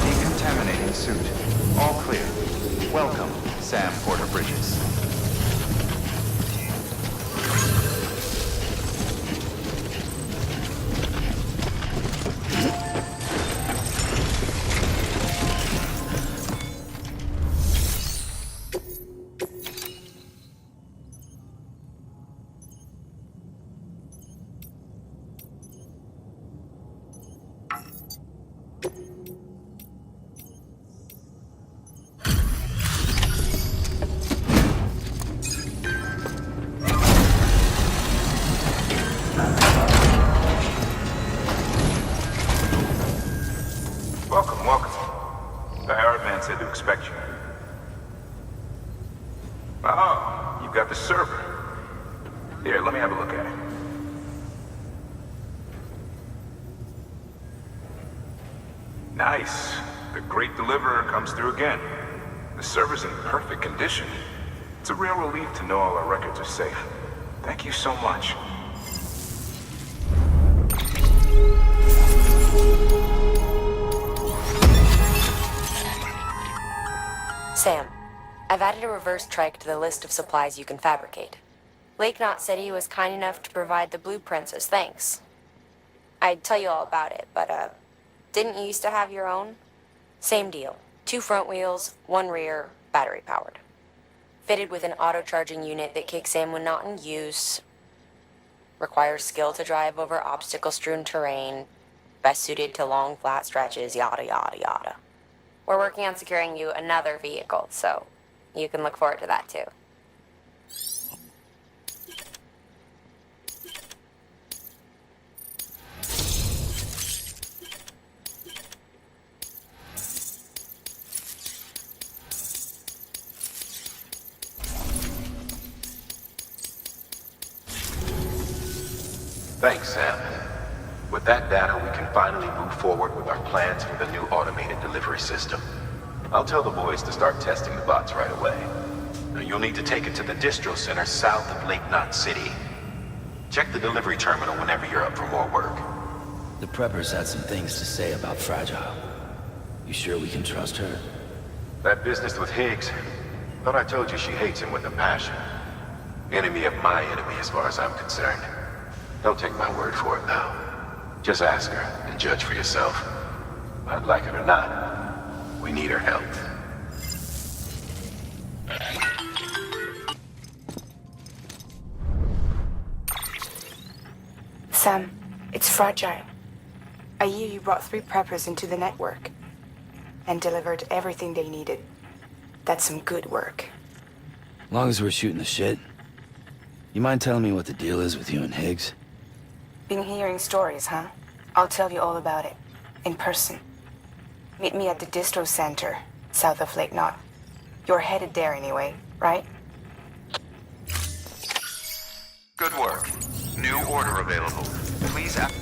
Decontaminating suit. All clear. Welcome, Sam Porter Bridges.
Welcome, welcome. The Arab man said to expect you. Oh, you've got the server. Here, let me have a look at it. Nice. The great deliverer comes through again. The server's in perfect condition. It's a real relief to know all our records are safe. Thank you so much.
Sam, I've added a reverse trike to the list of supplies you can fabricate. Lake Knot said he was kind enough to provide the blueprints as thanks. I'd tell you all about it, but, didn't you used to have your own? Same deal. 2 front wheels, 1 rear, battery powered. Fitted with an auto-charging unit that kicks in when not in use. Requires skill to drive over obstacle-strewn terrain. Best suited to long, flat stretches, yada yada yada. We're working on securing you another vehicle, so you can look forward to that too.
Thanks, Sam. With that data, we can finally move forward with our plans for the new automated delivery system. I'll tell the boys to start testing the bots right away. Now, you'll need to take it to the distro center south of Lake Knot City. Check the delivery terminal whenever you're up for more work.
The preppers had some things to say about Fragile. You sure we can trust her?
That business with Higgs, thought I told you she hates him with a passion. Enemy of my enemy as far as I'm concerned. Don't take my word for it, though. Just ask her and judge for yourself. I'd like it or not, we need her help.
Sam, it's Fragile. I hear you brought 3 preppers into the network and delivered everything they needed. That's some good work.
Long as we're shooting the shit. You mind telling me what the deal is with you and Higgs?
Been hearing stories, huh? I'll tell you all about it. In person. Meet me at the distro center, south of Lake Knot. You're headed there anyway, right?
Good work. New order available. Please act.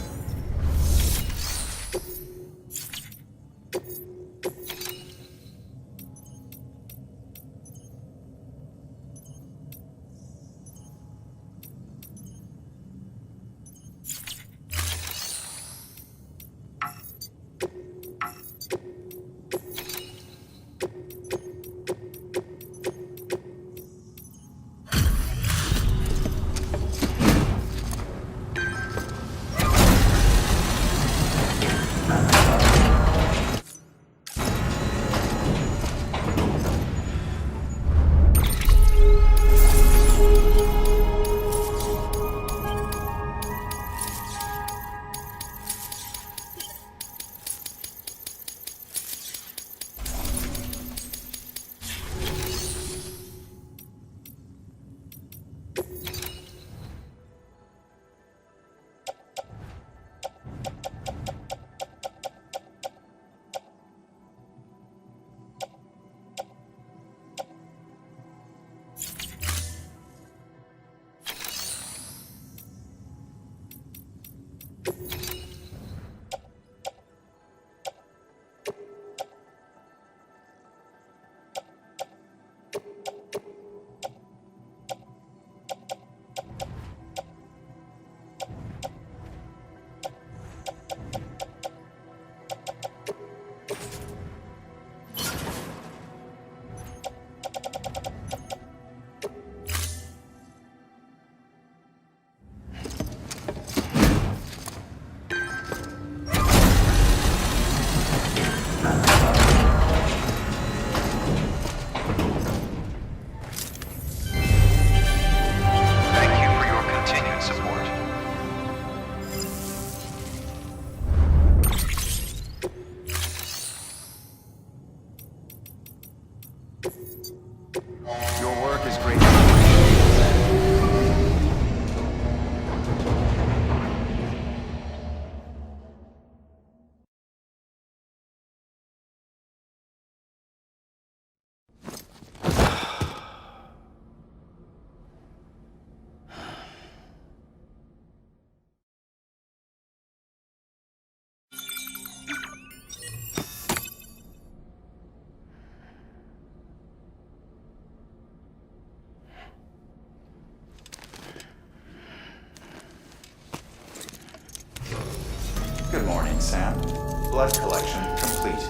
Stranding, Sam. Blood collection complete.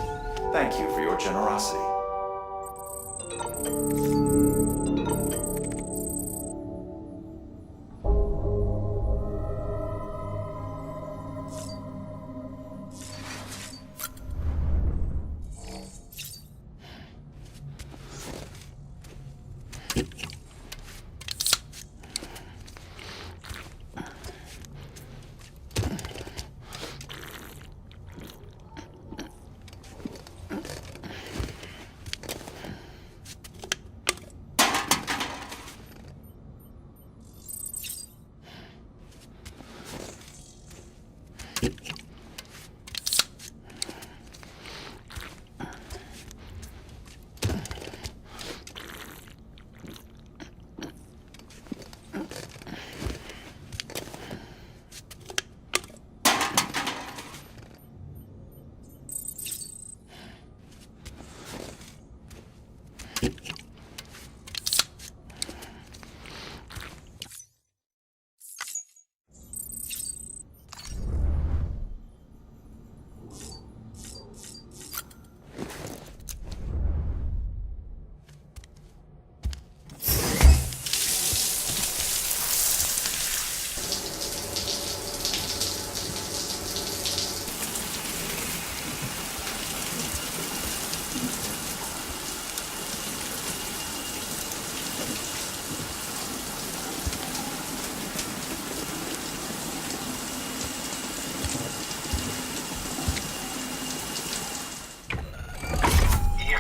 Thank you for your generosity.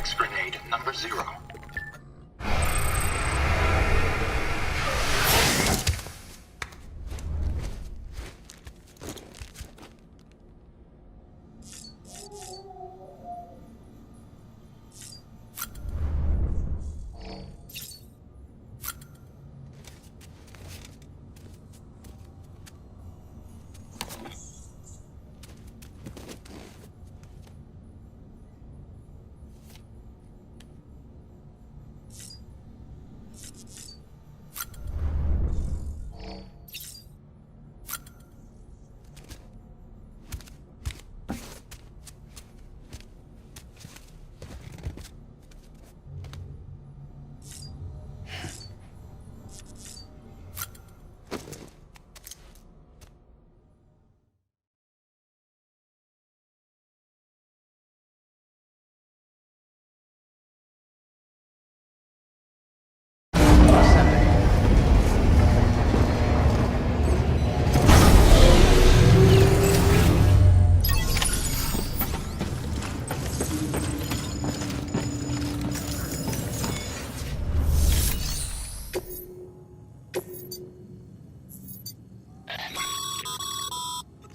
EX grenade number 0.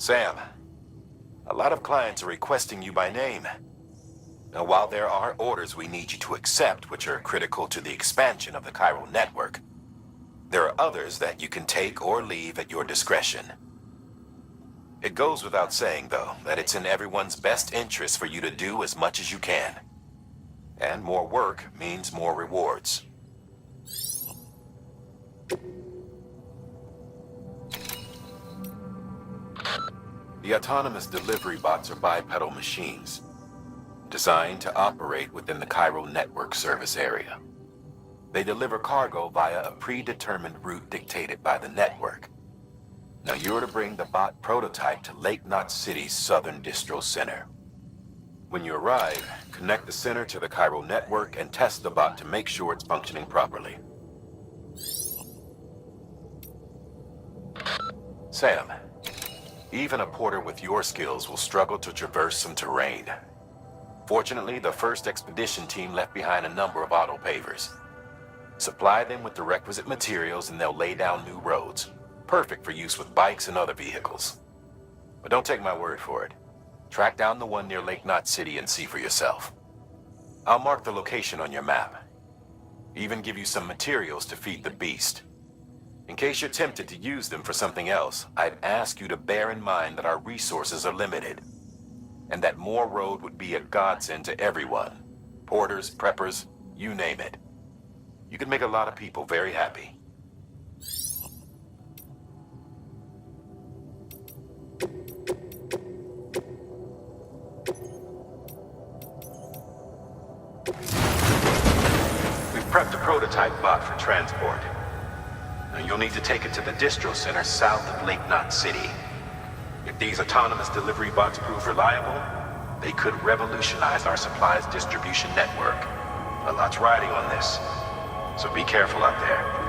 Sam, a lot of clients are requesting you by name. Now, while there are orders we need you to accept, which are critical to the expansion of the chiral network, there are others that you can take or leave at your discretion. It goes without saying, though, that it's in everyone's best interest for you to do as much as you can. And more work means more rewards. The autonomous delivery bots are bipedal machines, designed to operate within the chiral network service area. They deliver cargo via a predetermined route dictated by the network. Now you're to bring the bot prototype to Lake Knot City's southern distro center. When you arrive, connect the center to the chiral network and test the bot to make sure it's functioning properly. Sam, even a porter with your skills will struggle to traverse some terrain. Fortunately, the first expedition team left behind a number of auto pavers. Supply them with the requisite materials and they'll lay down new roads, perfect for use with bikes and other vehicles. But don't take my word for it. Track down the one near Lake Knot City and see for yourself. I'll mark the location on your map. Even give you some materials to feed the beast. In case you're tempted to use them for something else, I'd ask you to bear in mind that our resources are limited, and that more road would be a godsend to everyone. Porters, preppers, you name it. You could make a lot of people very happy.
robot for transport. Now, you'll need to take it to the distro center south of Lake Knot City. If these autonomous delivery bots prove reliable, they could revolutionize our supplies distribution network. A lot's riding on this, so be careful out there.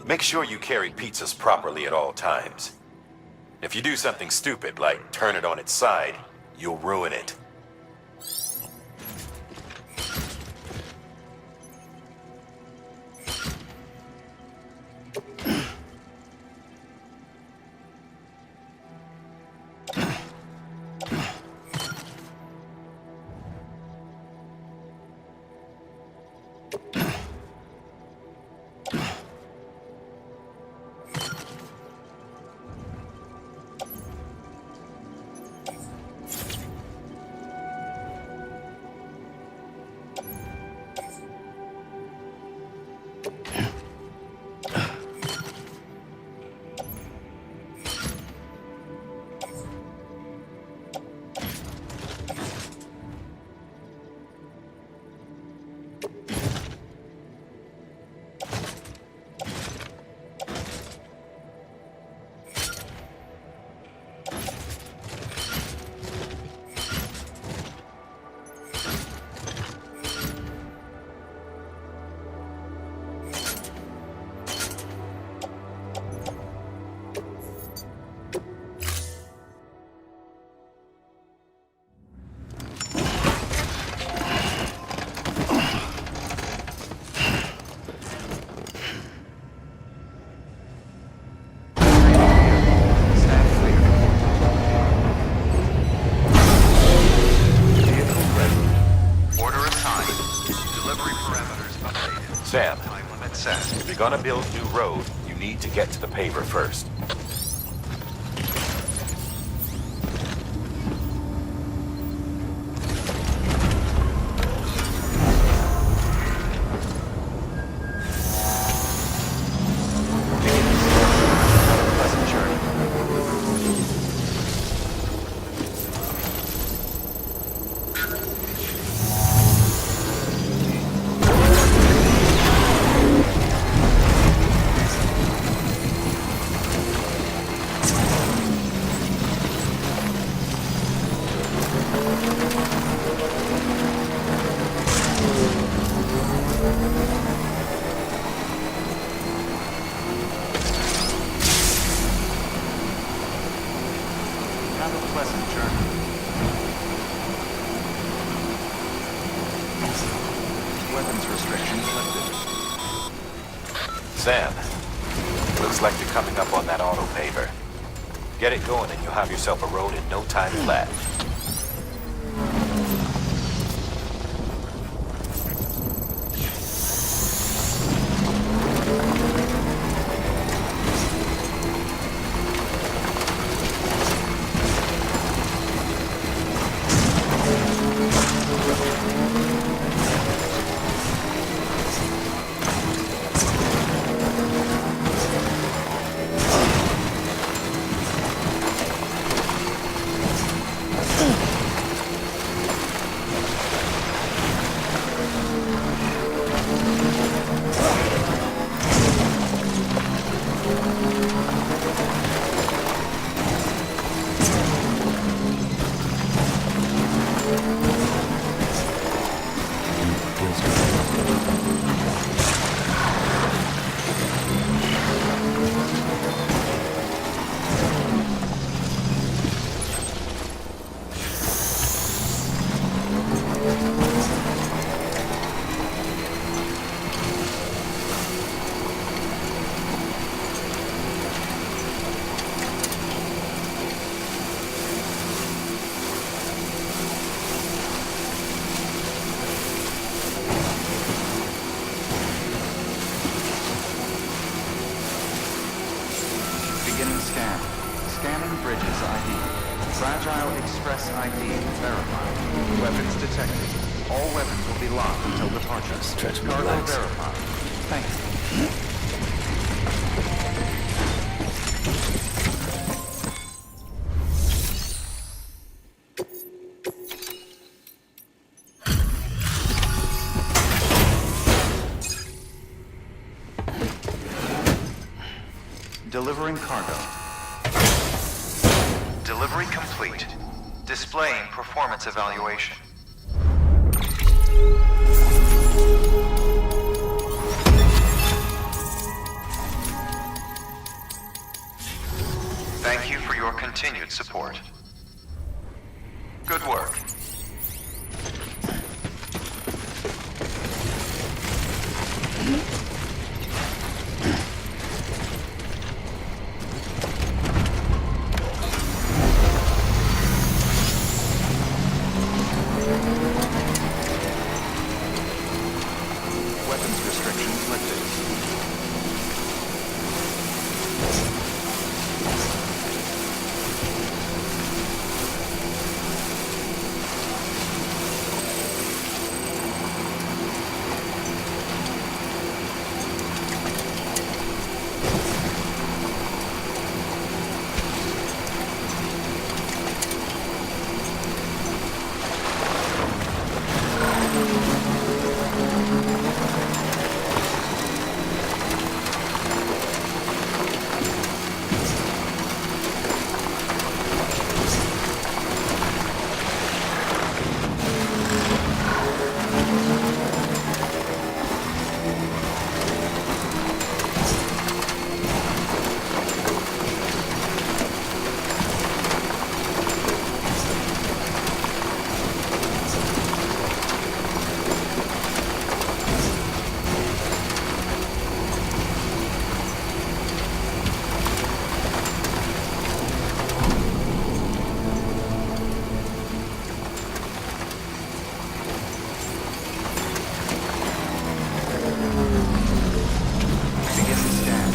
Make sure you carry pizzas properly at all times. If you do something stupid, like turn it on its side, you'll ruin it. Sam, if you're gonna build new road, you need to get to the paver first.
Have a pleasant journey. Weapons restrictions lifted.
Sam, looks like you're coming up on that auto paver. Get it going and you'll have yourself a road in no time flat.
Beginning scan. Scanning bridges ID. Fragile Express ID verified. Weapons detected. All weapons will be locked until departure.
Stretch my
Cargo
legs.
verified. Thank you. Delivering cargo.
Delivery complete. Displaying performance evaluation. Thank you for your continued support. Good work.
Weapons restrictions lifted. Beginning scan.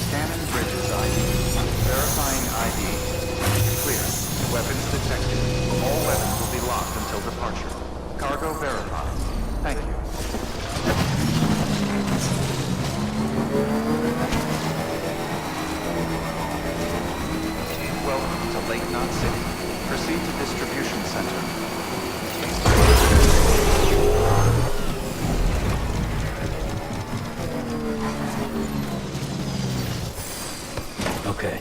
Scanning bridges ID. Verifying ID. Clear. Weapons detected. All weapons will be locked until departure. Cargo verified. Thank you. Welcome to Lake Knot City. Proceed to distribution center.
Okay.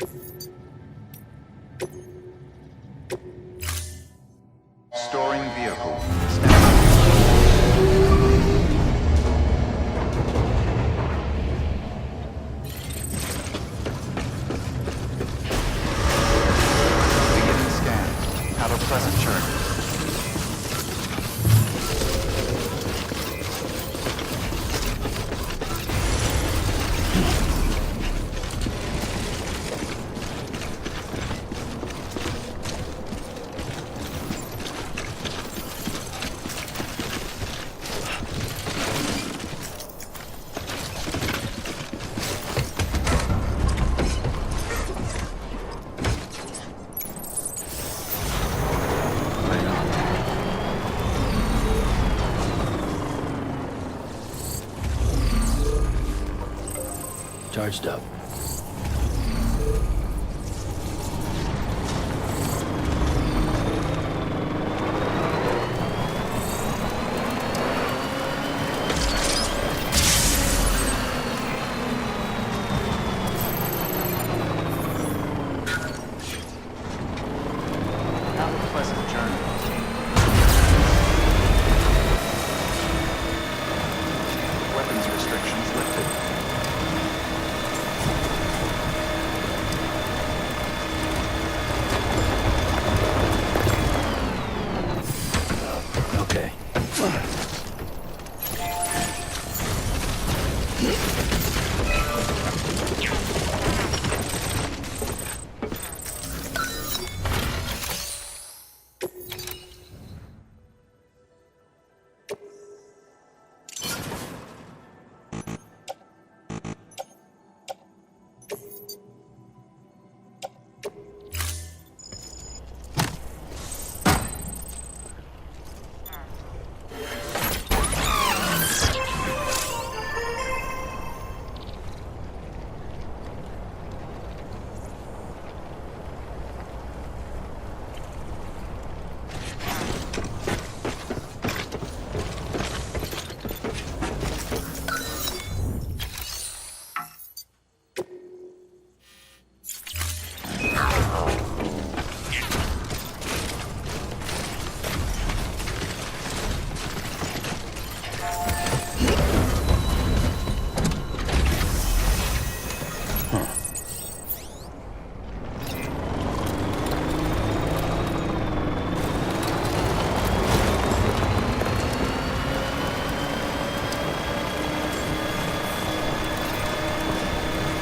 Storing vehicle. Beginning scan. Have a pleasant journey.
Charged up.
Have a pleasant journey. Weapons restrictions lifted.
Okay.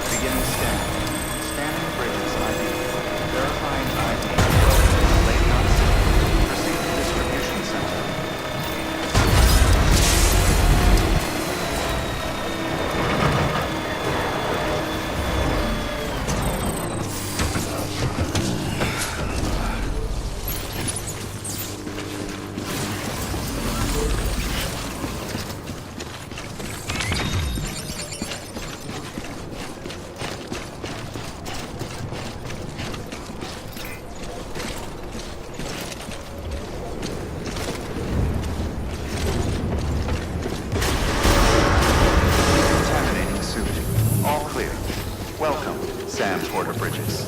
Beginning scan. Scanning bridges ID. Verifying ID. Late not seen. Proceed to distribution center. Contaminating suit. All clear. Welcome, Sam Porter Bridges.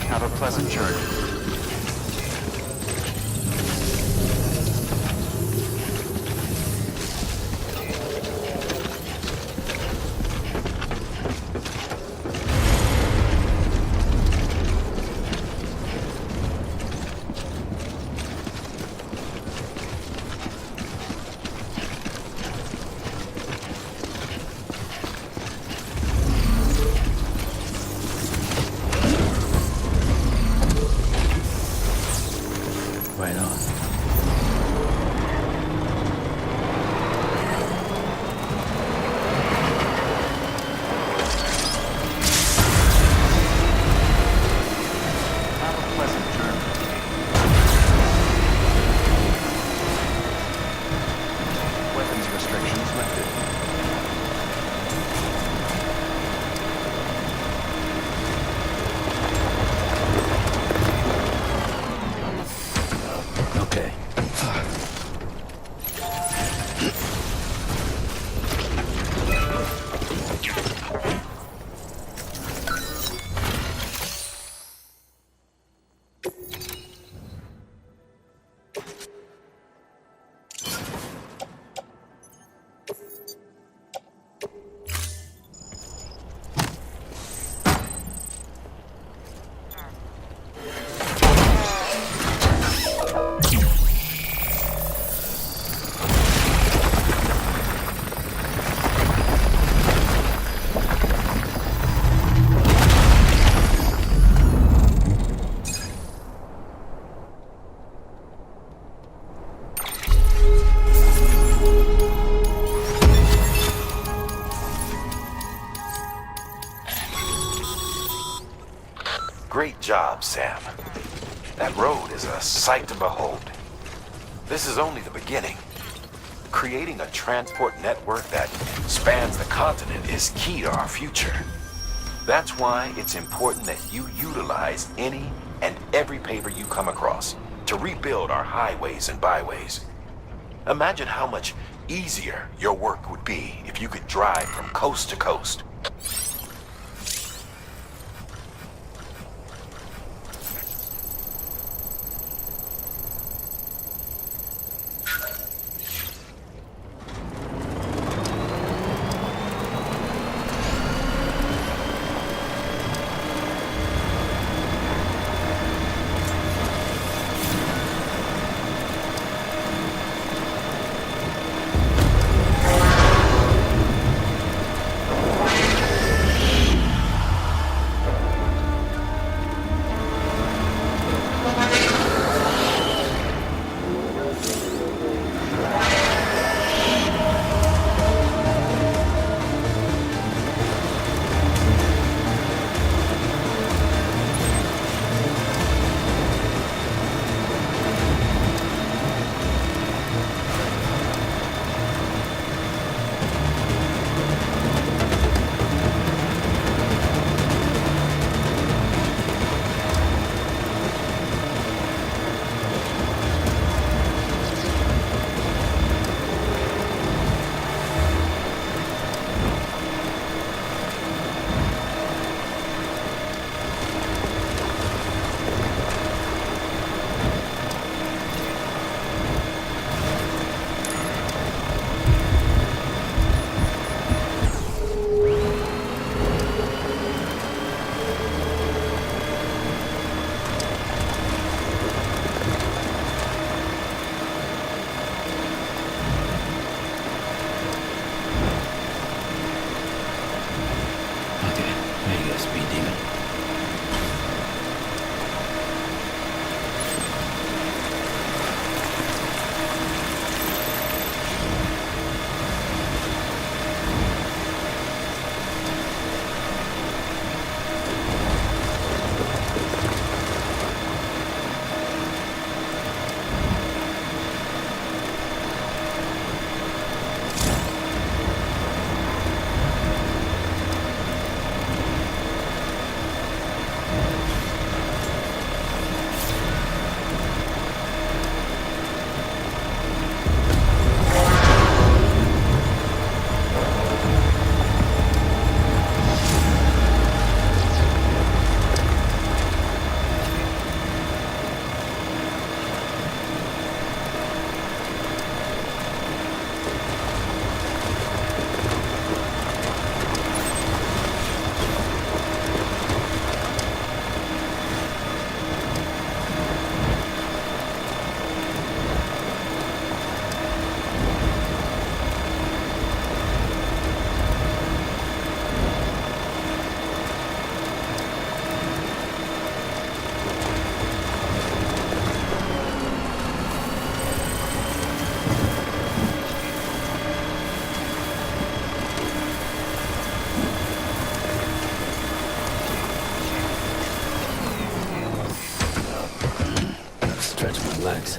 Have a pleasant journey.
Great job, Sam. That road is a sight to behold. This is only the beginning. Creating a transport network that spans the continent is key to our future. That's why it's important that you utilize any and every paper you come across to rebuild our highways and byways. Imagine how much easier your work would be if you could drive from coast to coast.
legs.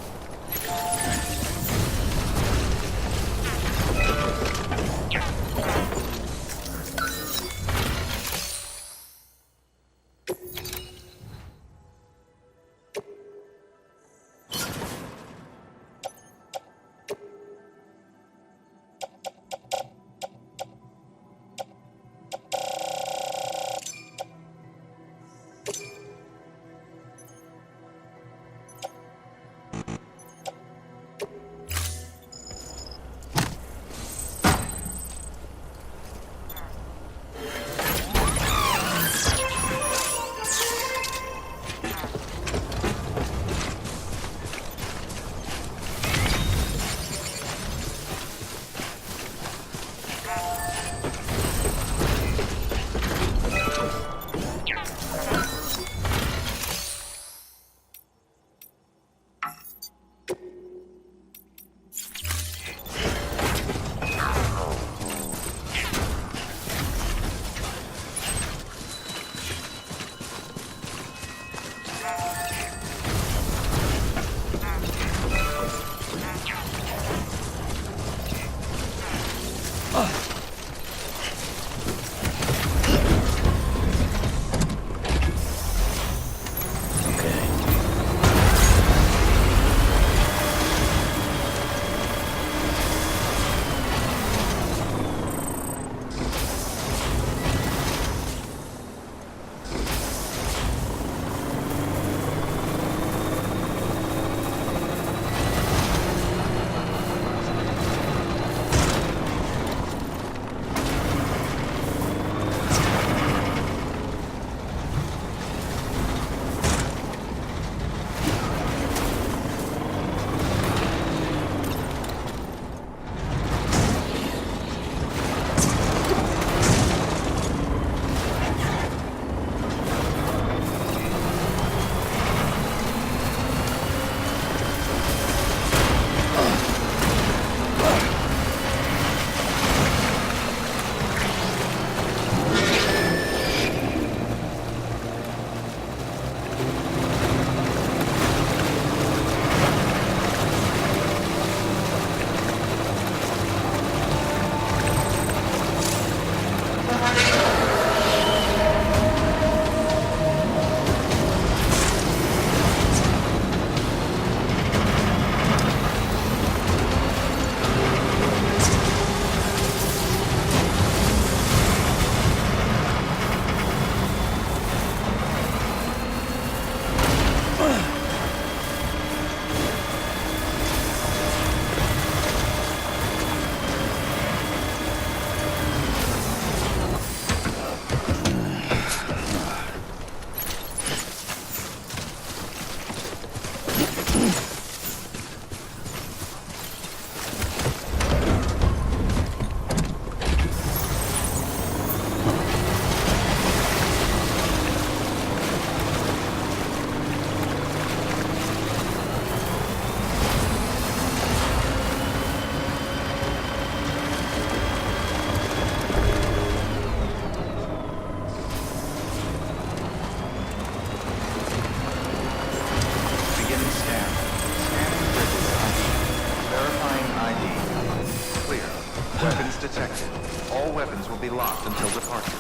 locked until departure.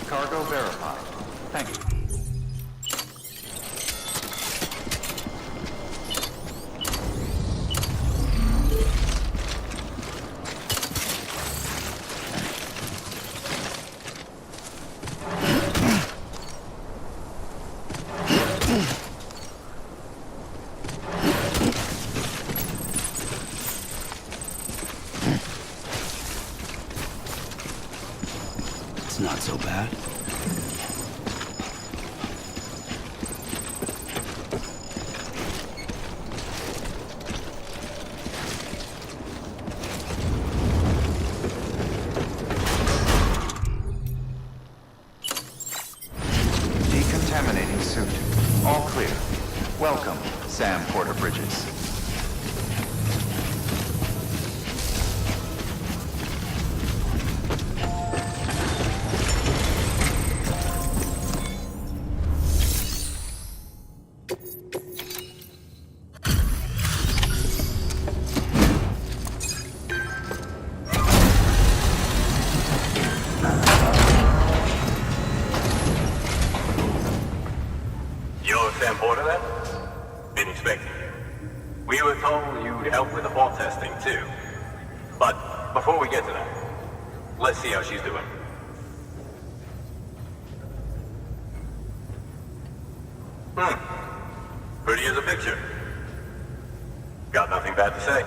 Cargo verified. Thank you.
It's not so bad.
Decontaminating suit. All clear. Welcome, Sam Porter Bridges.
You're Sam Porter then? Didn't expect you. We were told you'd help with the vault testing too. But before we get to that, let's see how she's doing. Pretty as a picture. Got nothing bad to say.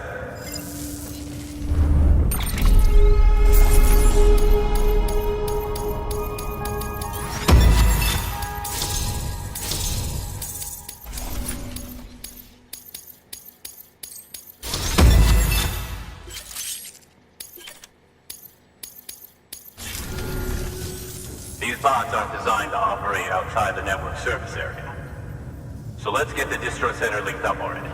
These bots aren't designed to operate outside the network service area. So let's get the distro center linked up already.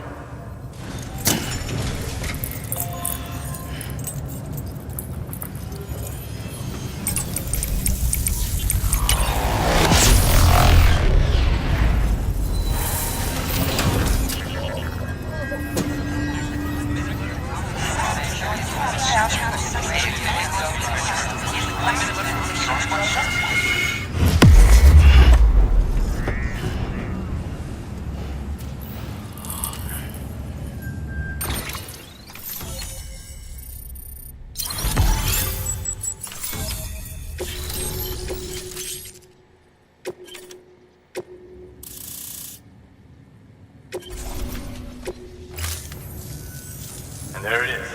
And there it is.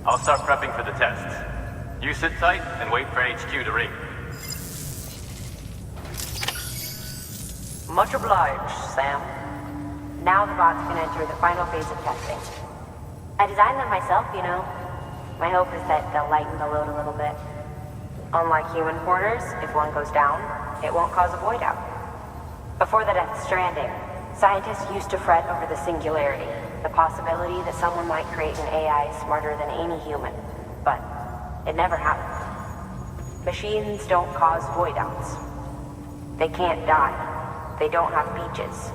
I'll start prepping for the tests. You sit tight and wait for HQ to ring.
Much obliged, Sam. Now the bots can enter the final phase of testing. I designed them myself, you know. My hope is that they'll lighten the load a little bit. Unlike human porters, if one goes down, it won't cause a void out. Before the death of Stranding, scientists used to fret over the singularity, the possibility that someone might create an AI smarter than any human. But it never happened. Machines don't cause void outs. They can't die. They don't have beaches.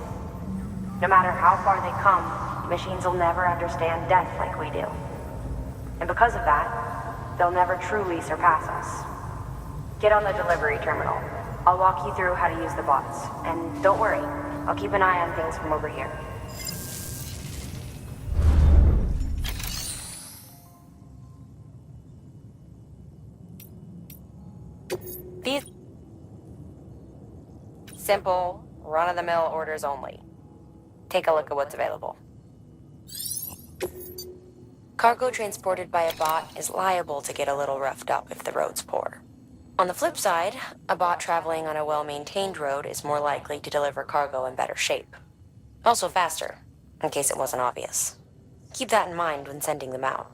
No matter how far they come, machines will never understand death like we do. And because of that, they'll never truly surpass us. Get on the delivery terminal. I'll walk you through how to use the bots. And don't worry, I'll keep an eye on things from over here. These simple, run-of-the-mill orders only. Take a look at what's available. Cargo transported by a bot is liable to get a little roughed up if the road's poor. On the flip side, a bot traveling on a well-maintained road is more likely to deliver cargo in better shape. Also faster, in case it wasn't obvious. Keep that in mind when sending them out.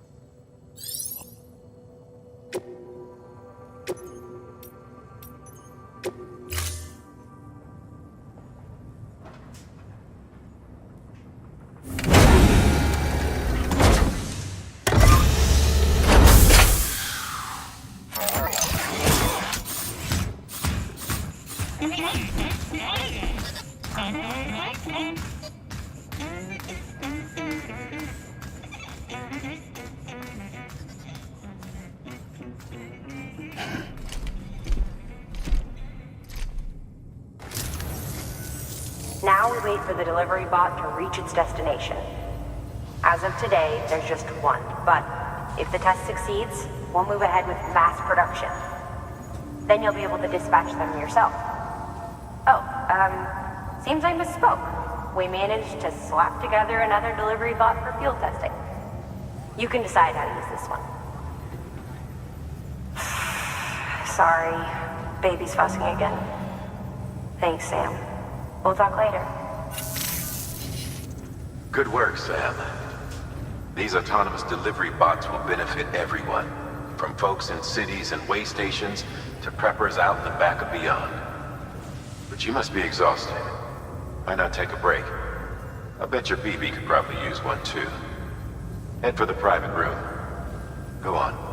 Now we wait for the delivery bot to reach its destination. As of today, there's just one, but if the test succeeds, we'll move ahead with mass production. Then you'll be able to dispatch them yourself. Oh, seems I misspoke. We managed to slap together another delivery bot for field testing. You can decide how to use this one. Sorry, baby's fussing again. Thanks, Sam. We'll talk later.
Good work, Sam. These autonomous delivery bots will benefit everyone, from folks in cities and way stations to preppers out in the back and beyond. But you must be exhausted. Why not take a break? I bet your BB could probably use one too. Head for the private room. Go on.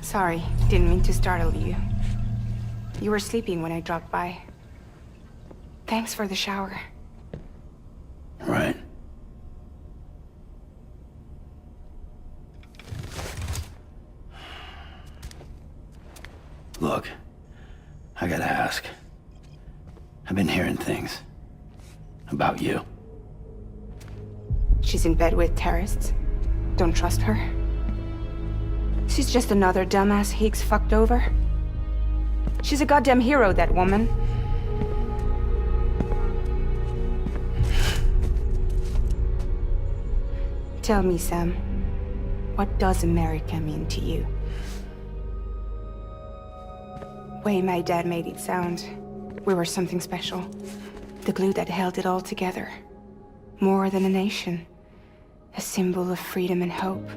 Sorry, didn't mean to startle you. You were sleeping when I dropped by. Thanks for the shower.
Right. Look, I gotta ask. I've been hearing things about you.
She's in bed with terrorists. Don't trust her. She's just another dumbass Higgs fucked over. She's a goddamn hero, that woman. Tell me, Sam, what does America mean to you? Way my dad made it sound, we were something special. The glue that held it all together. More than a nation. A symbol of freedom and hope.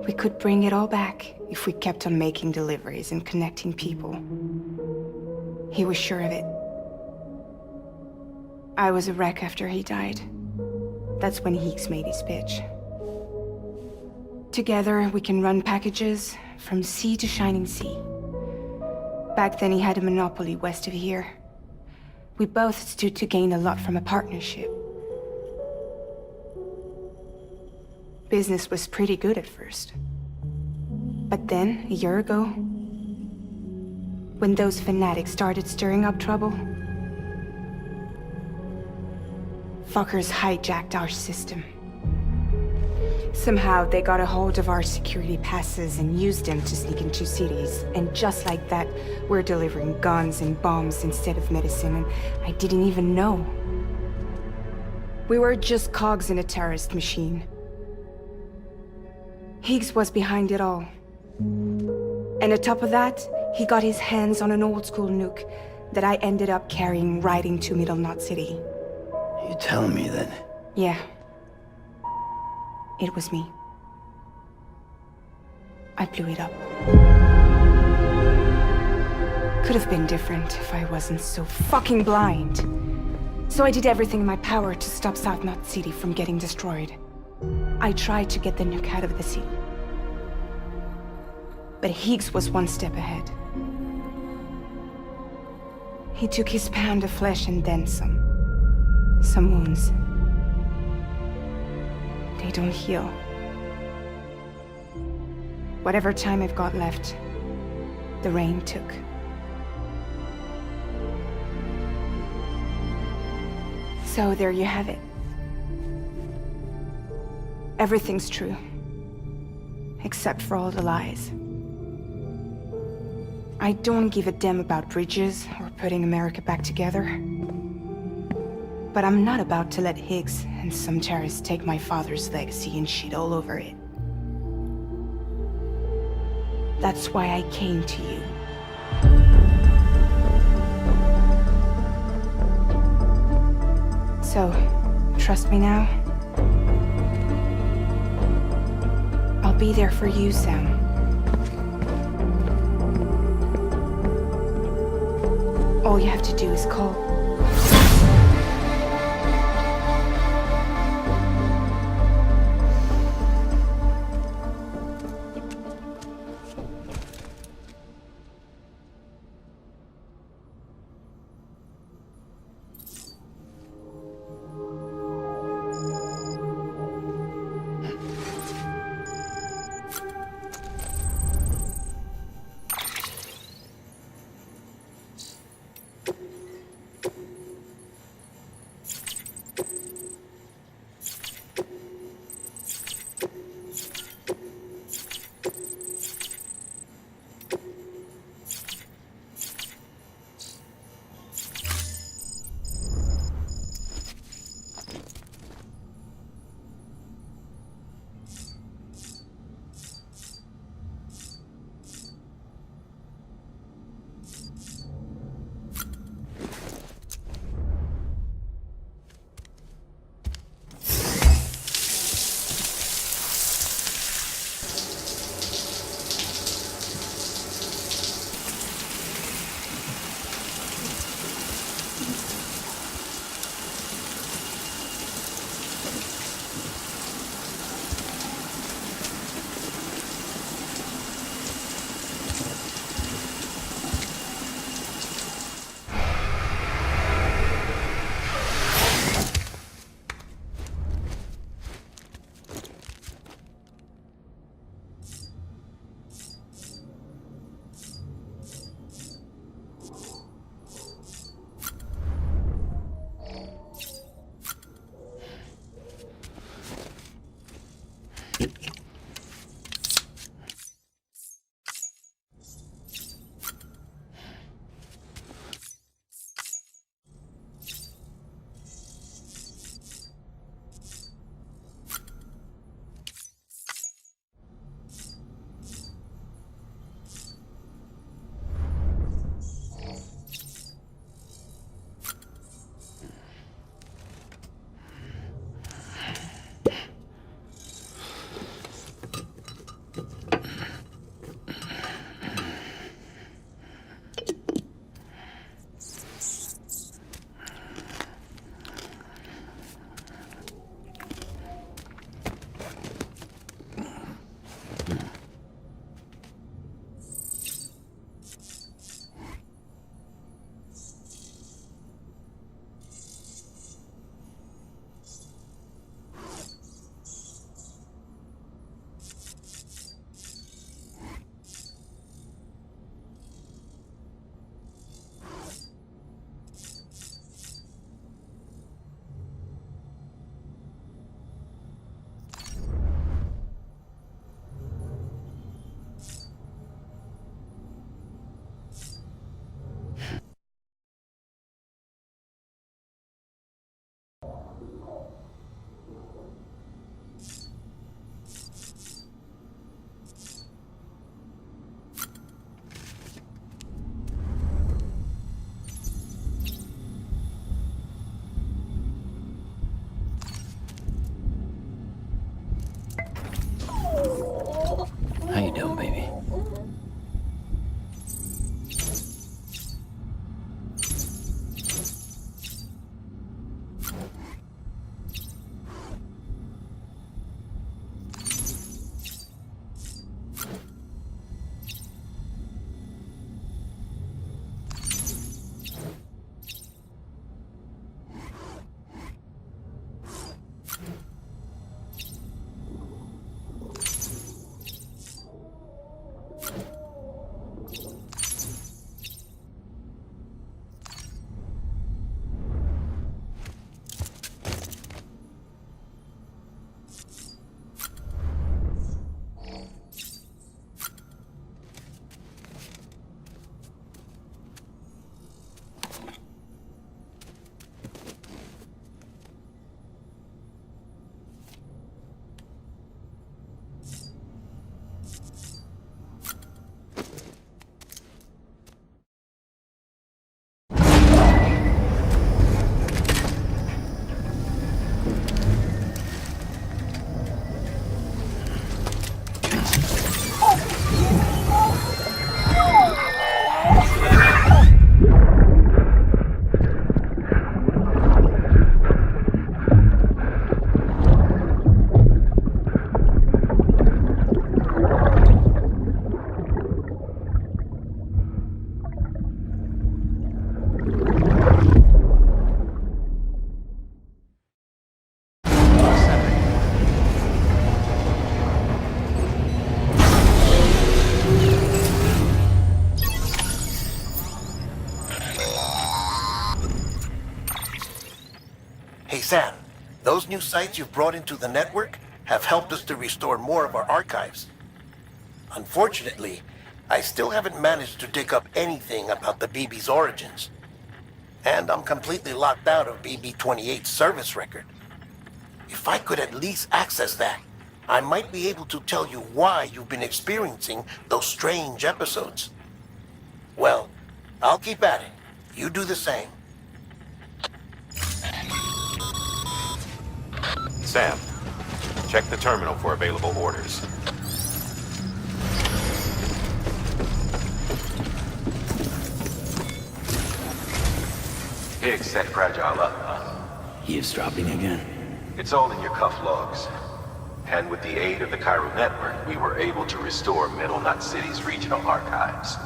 We could bring it all back if we kept on making deliveries and connecting people. He was sure of it. I was a wreck after he died. That's when Higgs made his pitch. Together, we can run packages from sea to shining sea. Back then, he had a monopoly west of here. We both stood to gain a lot from a partnership. Business was pretty good at first. But then, a year ago, when those fanatics started stirring up trouble, fuckers hijacked our system. Somehow, they got a hold of our security passes and used them to sneak into cities. And just like that, we're delivering guns and bombs instead of medicine, and I didn't even know. We were just cogs in a terrorist machine. Higgs was behind it all. And on top of that, he got his hands on an old-school nuke that I ended up carrying right into Middle Knot City.
You telling me that?
Yeah. It was me. I blew it up. Could have been different if I wasn't so fucking blind. So I did everything in my power to stop South Knot City from getting destroyed. I tried to get the nuke out of the city. But Higgs was one step ahead. He took his pound of flesh and then some. Some wounds. They don't heal. Whatever time I've got left, the rain took. So there you have it. Everything's true. Except for all the lies. I don't give a damn about bridges or putting America back together. But I'm not about to let Higgs and some terrorists take my father's legacy and shit all over it. That's why I came to you. So, trust me now? I'll be there for you, Sam. All you have to do is call.
How you doing, baby?
Hey Sam, those new sites you've brought into the network have helped us to restore more of our archives. Unfortunately, I still haven't managed to dig up anything about the BB's origins. And I'm completely locked out of BB-28's service record. If I could at least access that, I might be able to tell you why you've been experiencing those strange episodes. Well, I'll keep at it. You do the same.
Sam, check the terminal for available orders.
Higgs set Fragile up.
Eavesdropping again?
It's all in your cuff logs. And with the aid of the Chiral Network, we were able to restore Middle Knot City's regional archives.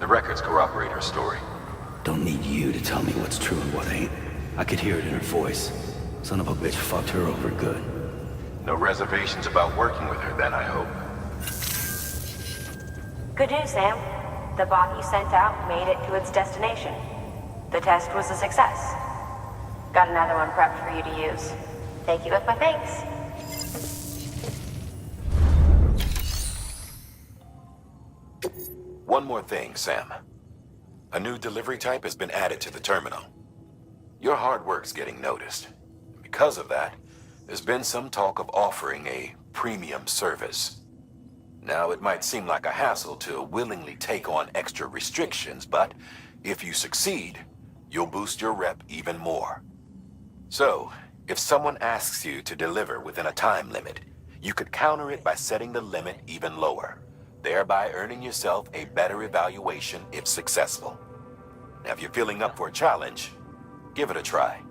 The records corroborate her story.
Don't need you to tell me what's true and what ain't. I could hear it in her voice. Son of a bitch fucked her over good.
No reservations about working with her then, I hope.
Good news, Sam. The bot you sent out made it to its destination. The test was a success. Got another one prepped for you to use. Take you with my thanks.
One more thing, Sam. A new delivery type has been added to the terminal. Your hard work's getting noticed. Because of that, there's been some talk of offering a premium service. Now, it might seem like a hassle to willingly take on extra restrictions, but if you succeed, you'll boost your rep even more. So, if someone asks you to deliver within a time limit, you could counter it by setting the limit even lower, thereby earning yourself a better evaluation if successful. Now, if you're feeling up for a challenge, give it a try.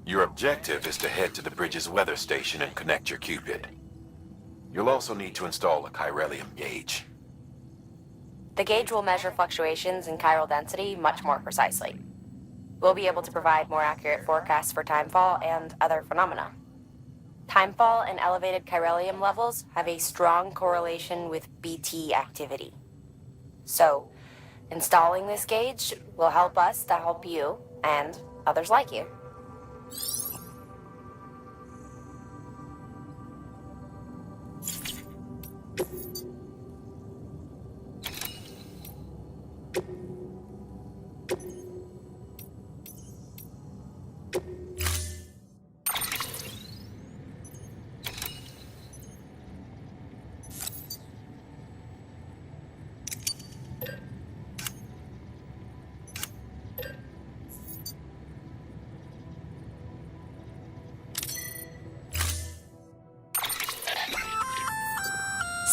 Your objective is to head to the bridge's weather station and connect your Cupid. You'll also need to install a chiralium gauge.
The gauge will measure fluctuations in chiral density much more precisely. We'll be able to provide more accurate forecasts for timefall and other phenomena. Timefall and elevated chiralium levels have a strong correlation with BT activity. So, installing this gauge will help us to help you and others like you.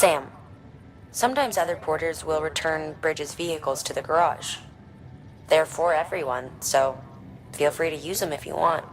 Sam, sometimes other porters will return Bridge's vehicles to the garage. They're for everyone, so feel free to use them if you want.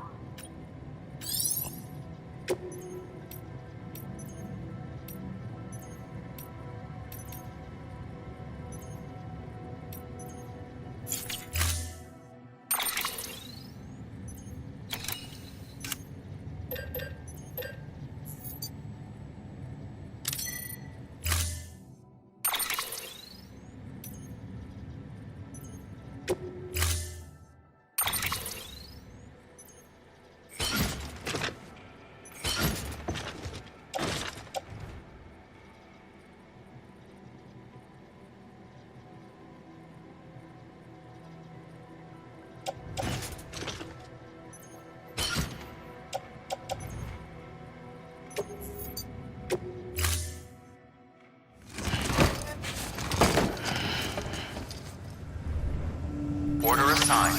Order assigned.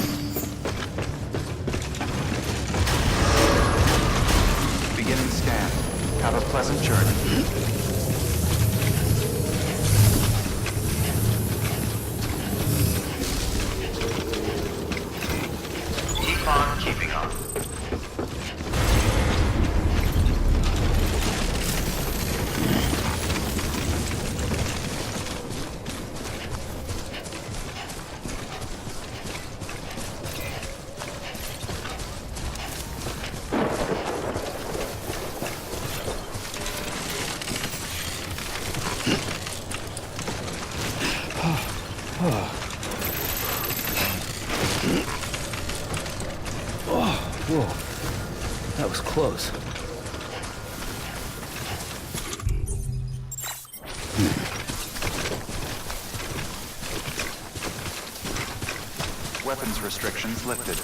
Beginning scan. Have a pleasant journey.
Keep on keeping on.
Whoa, that was close.
Weapons restrictions lifted.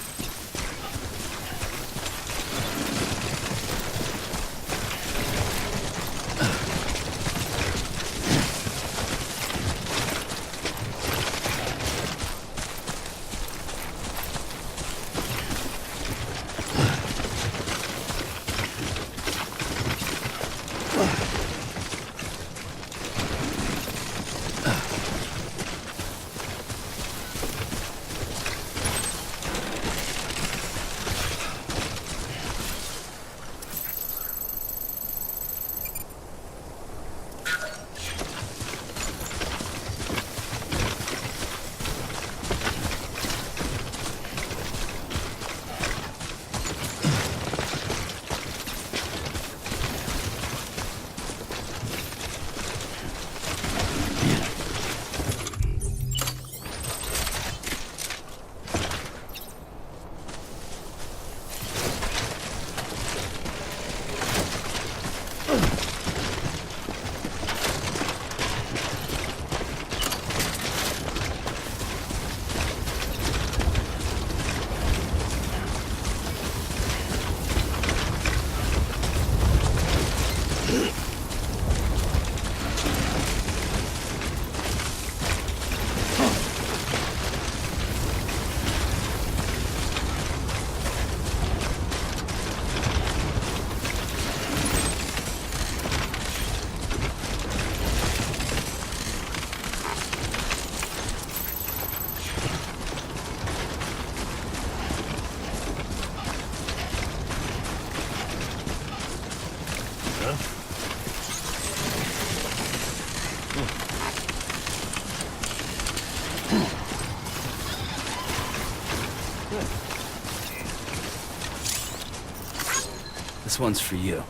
This one's for you.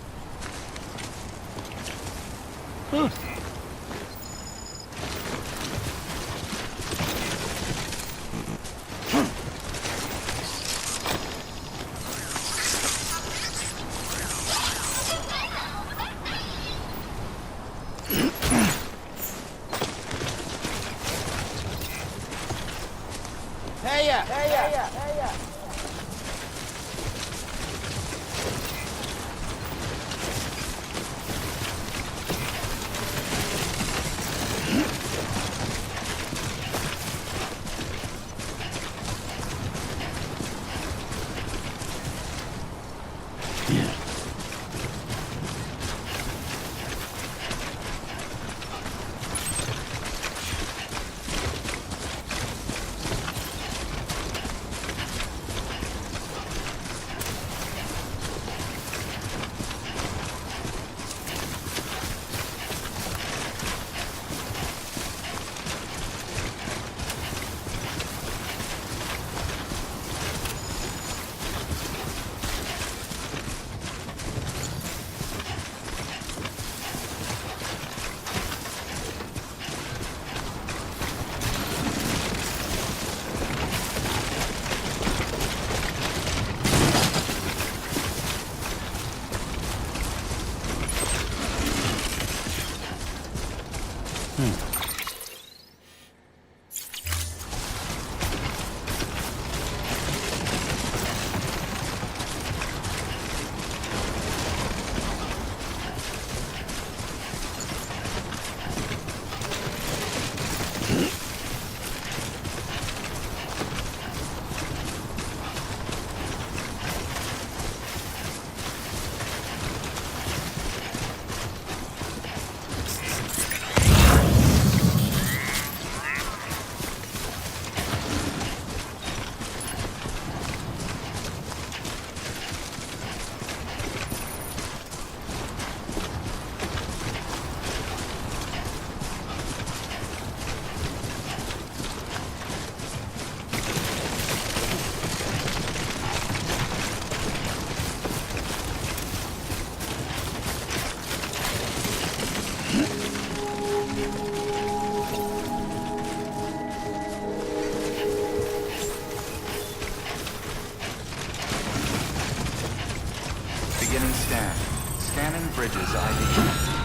Bridges ID.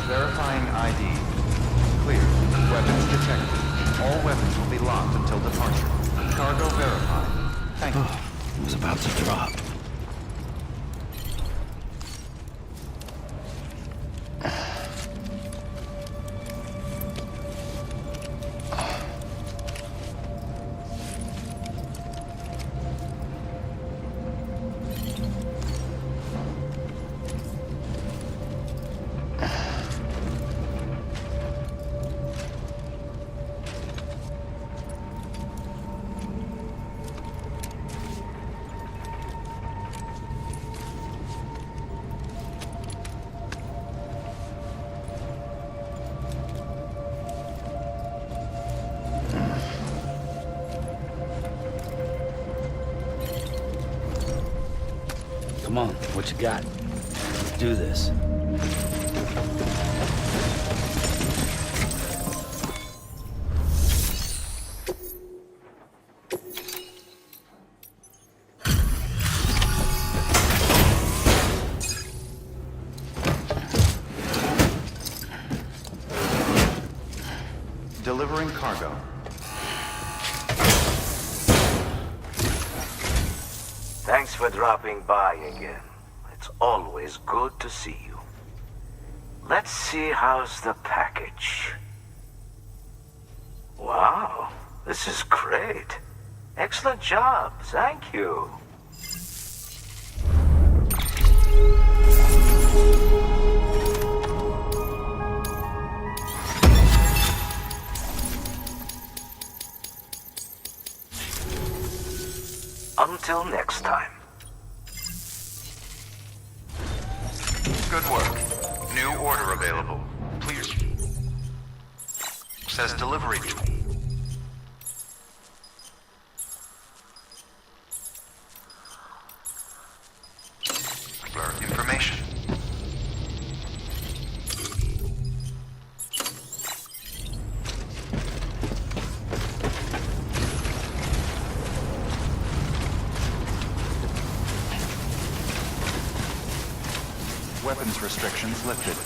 Verifying ID. Clear. Weapons detected. All weapons will be locked until departure. Cargo verified. Thank you.
It was about to drop. Come on, what you got? Let's do this.
Delivering cargo.
Thanks for dropping by again. It's always good to see you. Let's see how's the package. Wow, this is great. Excellent job, thank you. Until next time.
Good work. New order available. Please. Says delivery. Blur information.
Weapons restrictions lifted.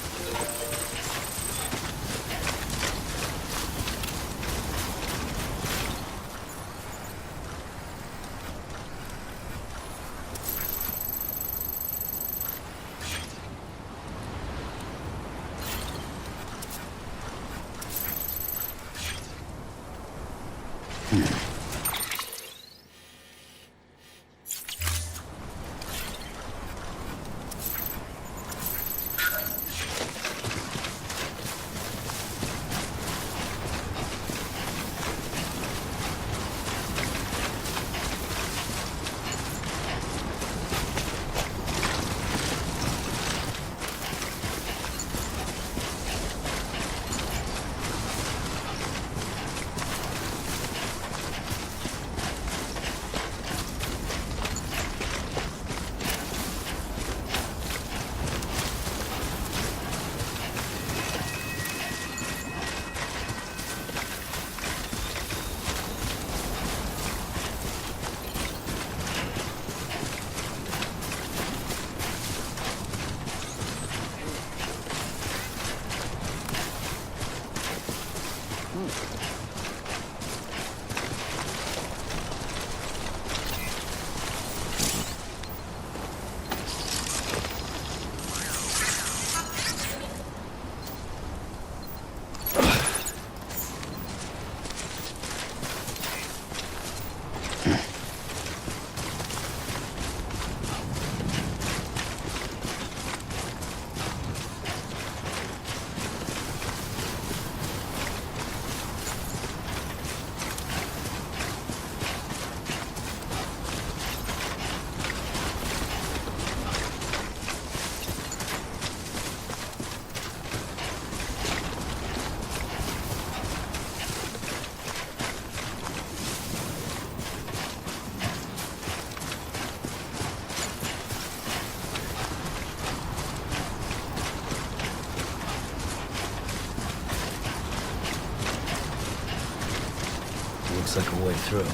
Looks like a way through.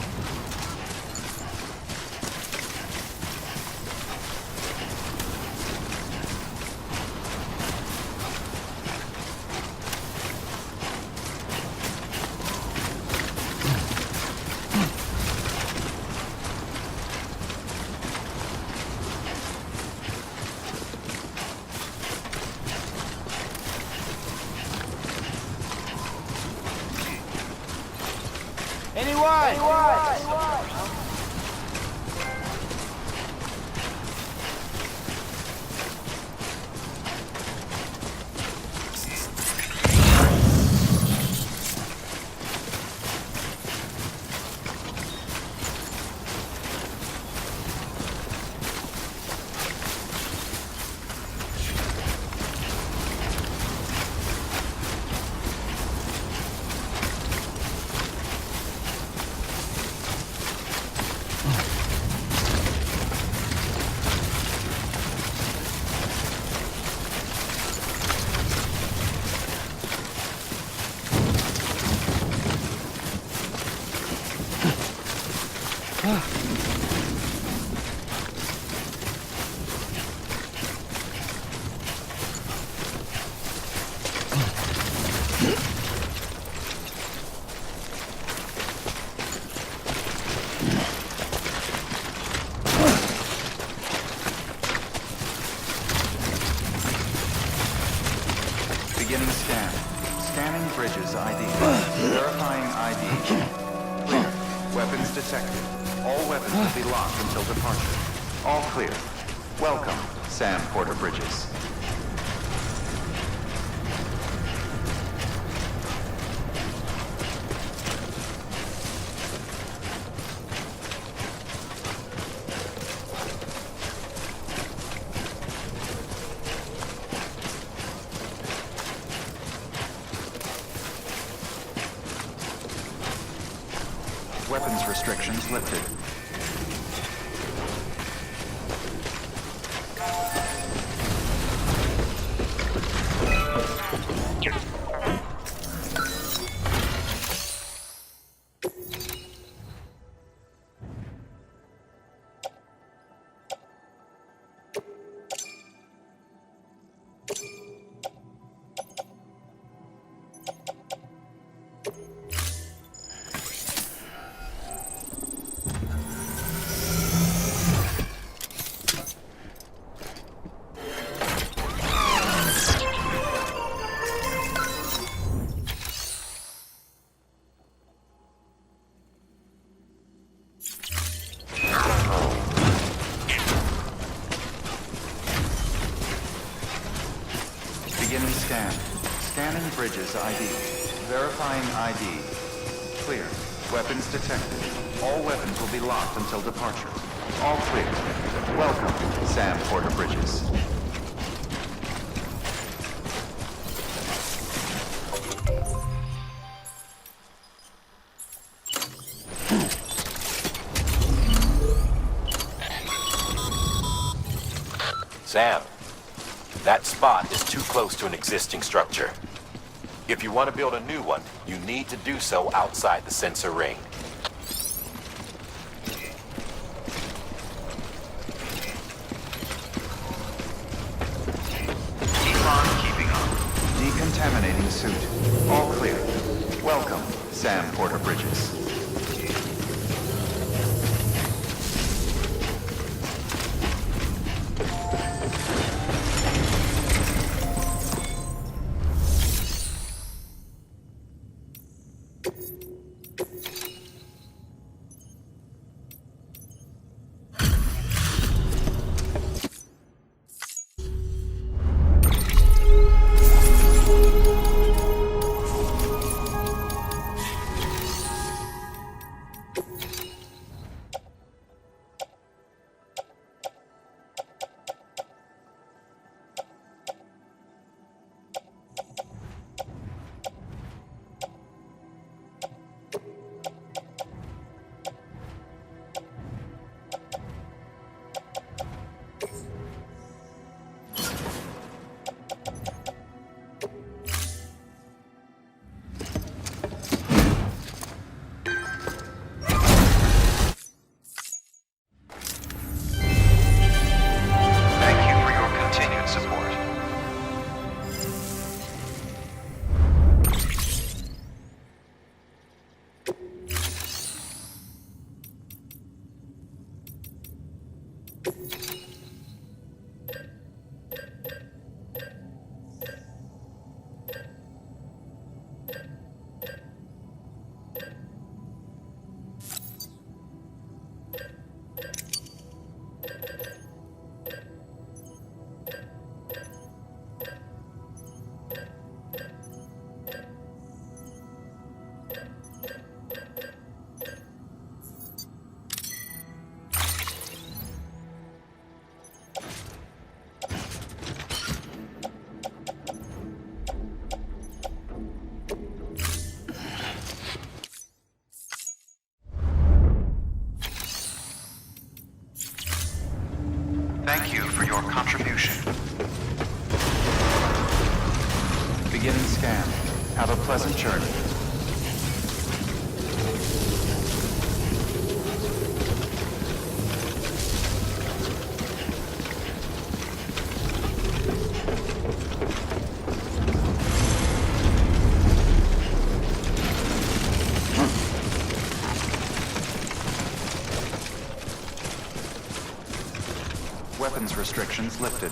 Beginning scan. Scanning bridges ID. Verifying ID. Clear. Weapons detected. All weapons will be locked until departure. All clear. Welcome, Sam Porter Bridges. Weapons restrictions lifted. Beginning scan. Scanning bridges ID. Verifying ID. Clear. Weapons detected. All weapons will be locked until departure. All clear. Welcome, Sam Porter Bridges.
Sam, that spot is too close to an existing structure. If you want to build a new one, you need to do so outside the sensor ring.
Keep on keeping on.
Decontaminating suit. All clear. Welcome, Sam Porter Bridges. pleasant journey. Weapons restrictions lifted.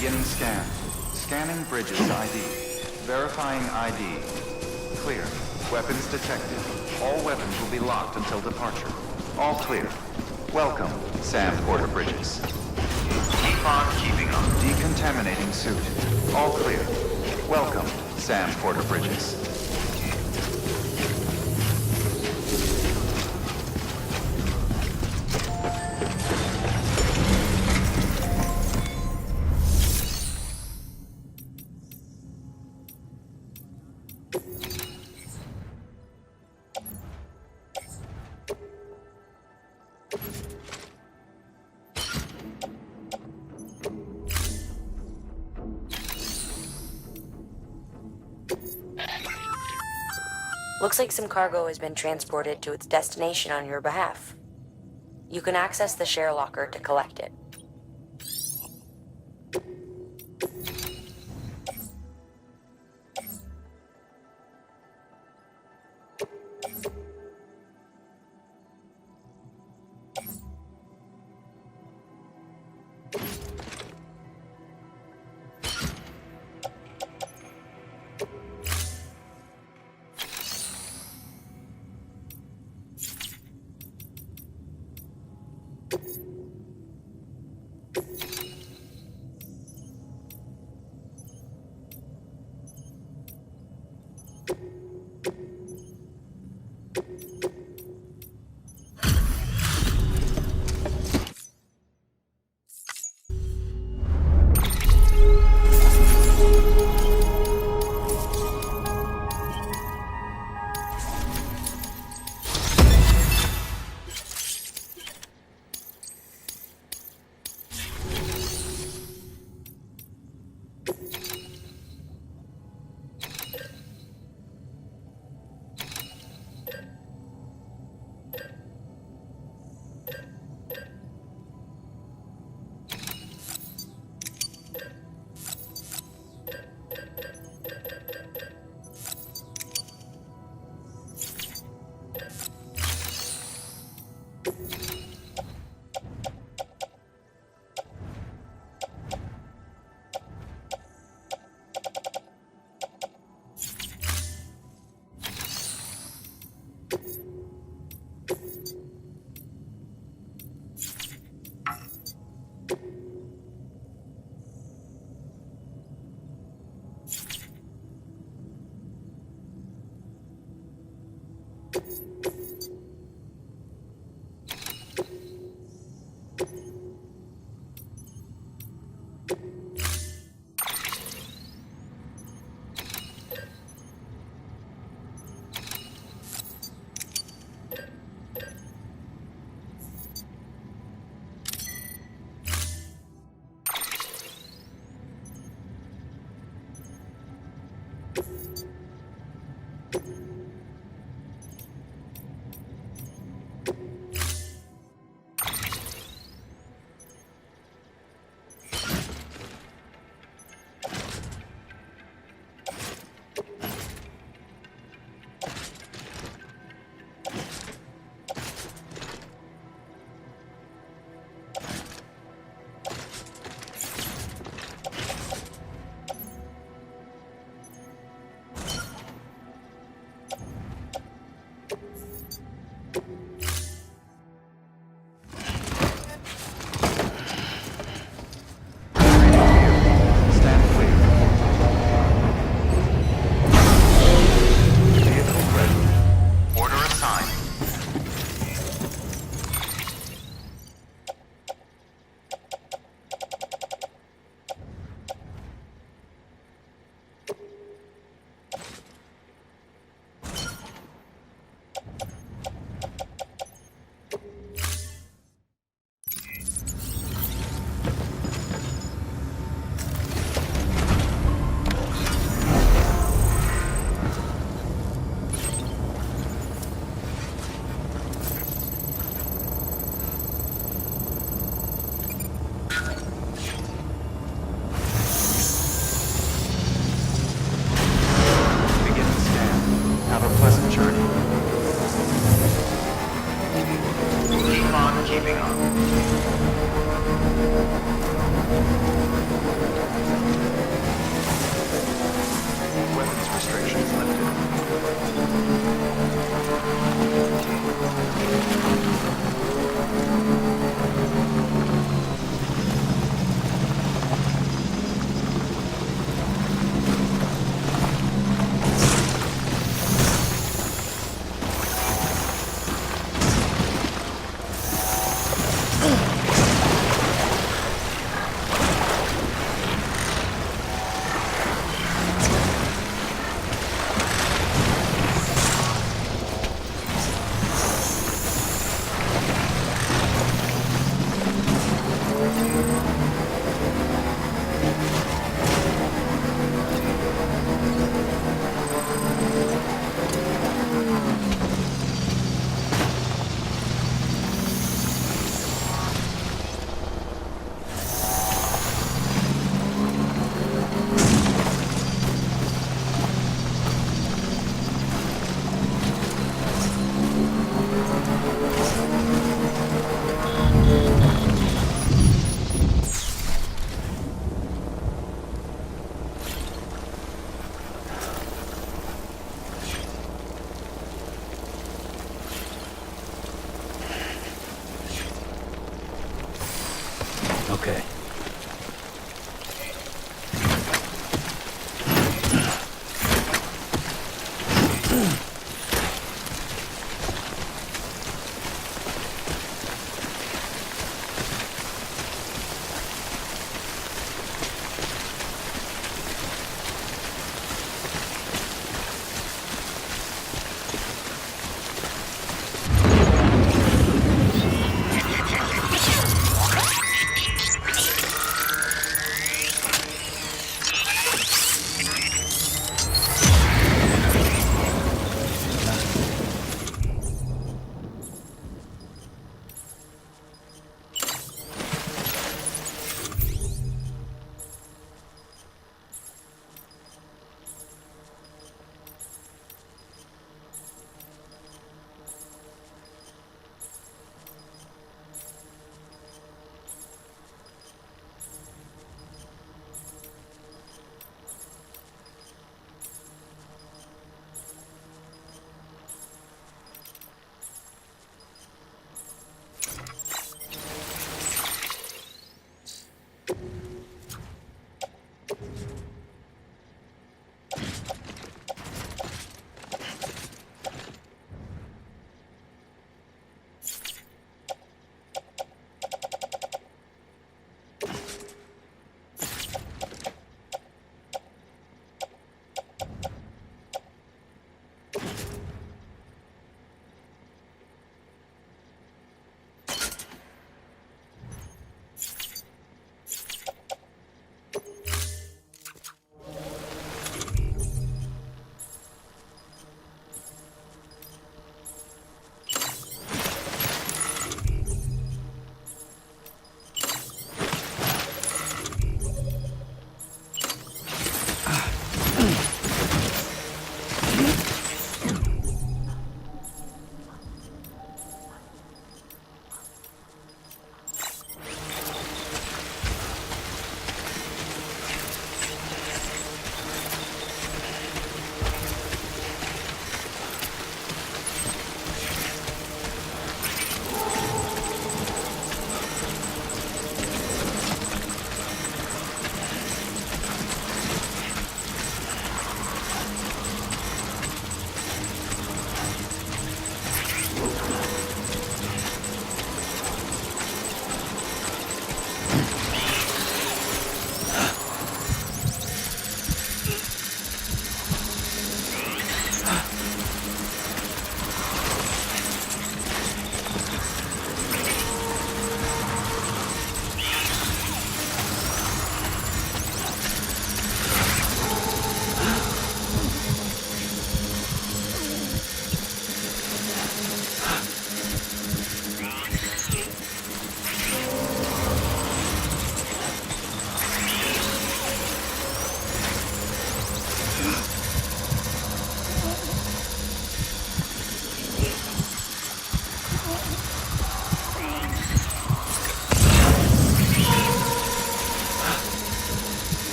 Beginning scan. Scanning bridges ID. Verifying ID. Clear. Weapons detected. All weapons will be locked until departure. All clear. Welcome, Sam Porter Bridges.
Keep on keeping on.
Decontaminating suit. All clear. Welcome, Sam Porter Bridges.
Looks like some cargo has been transported to its destination on your behalf. You can access the share locker to collect it.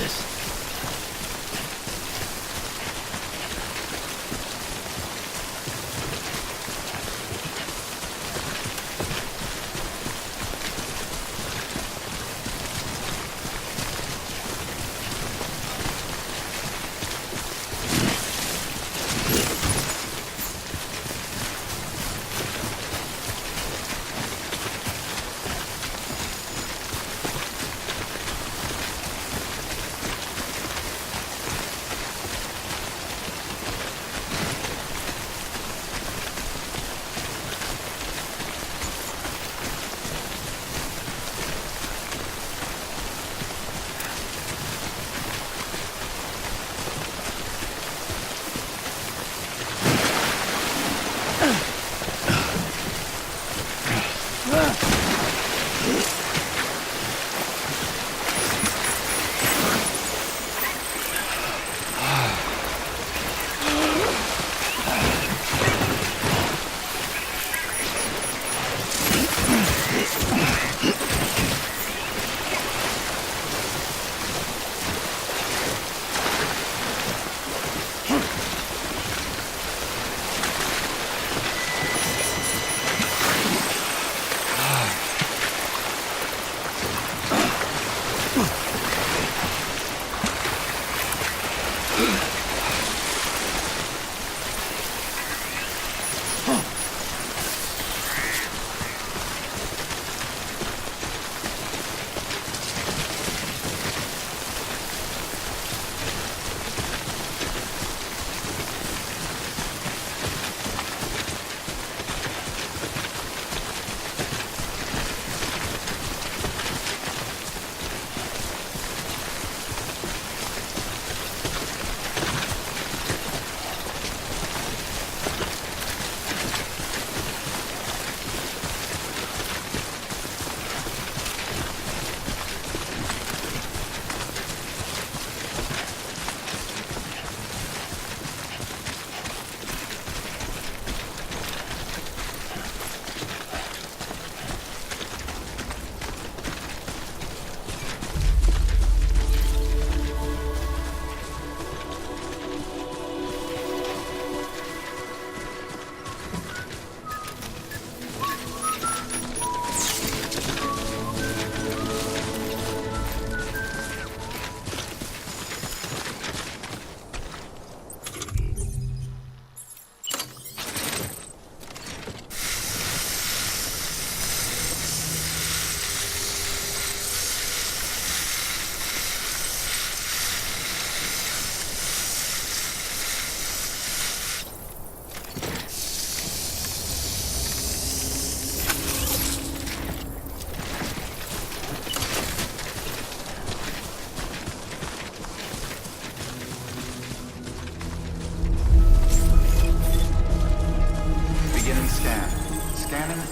this.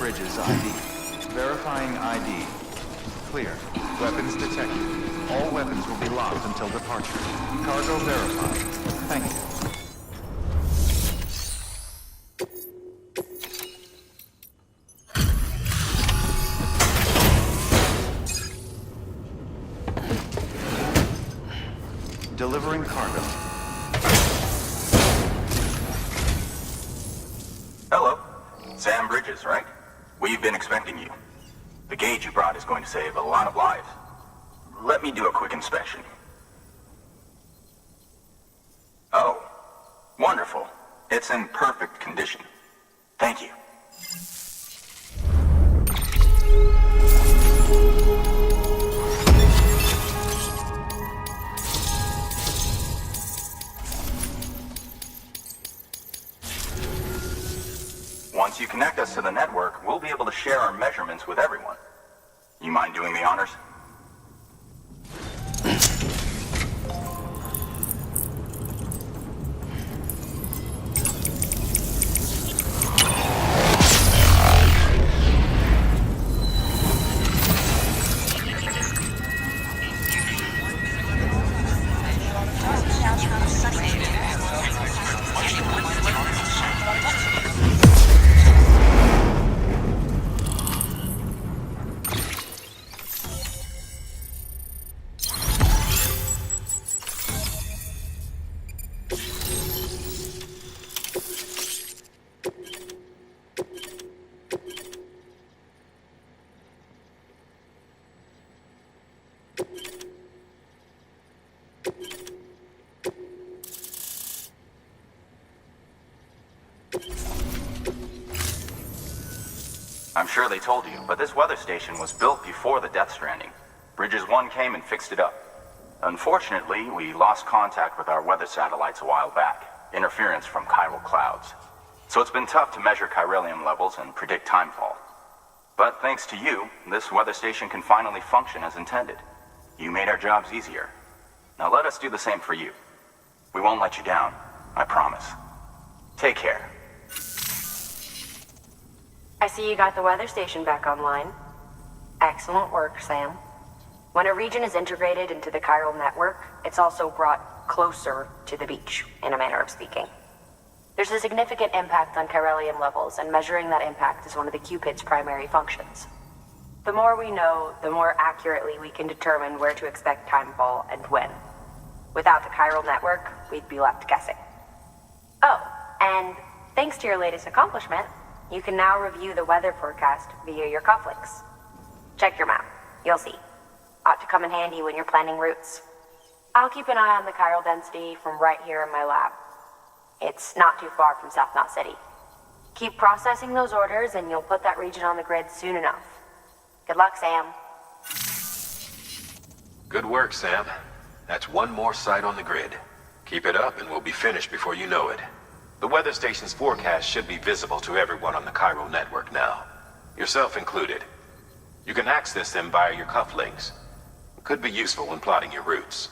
Bridges ID. Verifying ID. Clear. Weapons detected. All weapons will be locked until departure. Cargo verified. Thank you. Delivering cargo.
Hello. Sam Bridges, right? We've been expecting you. The gauge you brought is going to save a lot of lives. Let me do a quick inspection. Oh, wonderful. It's in perfect condition. Thank you. Once you connect us to the network, we'll be able to share our measurements with everyone. You mind doing the honors? I'm sure they told you, but this weather station was built before the Death Stranding. Bridges 1 came and fixed it up. Unfortunately, we lost contact with our weather satellites a while back. Interference from chiral clouds. So it's been tough to measure chiralium levels and predict timefall. But thanks to you, this weather station can finally function as intended. You made our jobs easier. Now let us do the same for you. We won't let you down, I promise. Take care.
I see you got the weather station back online. Excellent work, Sam. When a region is integrated into the chiral network, it's also brought closer to the beach, in a manner of speaking. There's a significant impact on chiralium levels, and measuring that impact is one of the Cupid's primary functions. The more we know, the more accurately we can determine where to expect timefall and when. Without the chiral network, we'd be left guessing. Oh, and thanks to your latest accomplishment, you can now review the weather forecast via your cufflinks. Check your map. You'll see. Ought to come in handy when you're planning routes. I'll keep an eye on the chiral density from right here in my lab. It's not too far from South Knot City. Keep processing those orders and you'll put that region on the grid soon enough. Good luck, Sam.
Good work, Sam. That's one more site on the grid. Keep it up and we'll be finished before you know it. The weather station's forecast should be visible to everyone on the chiral network now, yourself included. You can access them via your cufflinks. Could be useful when plotting your routes.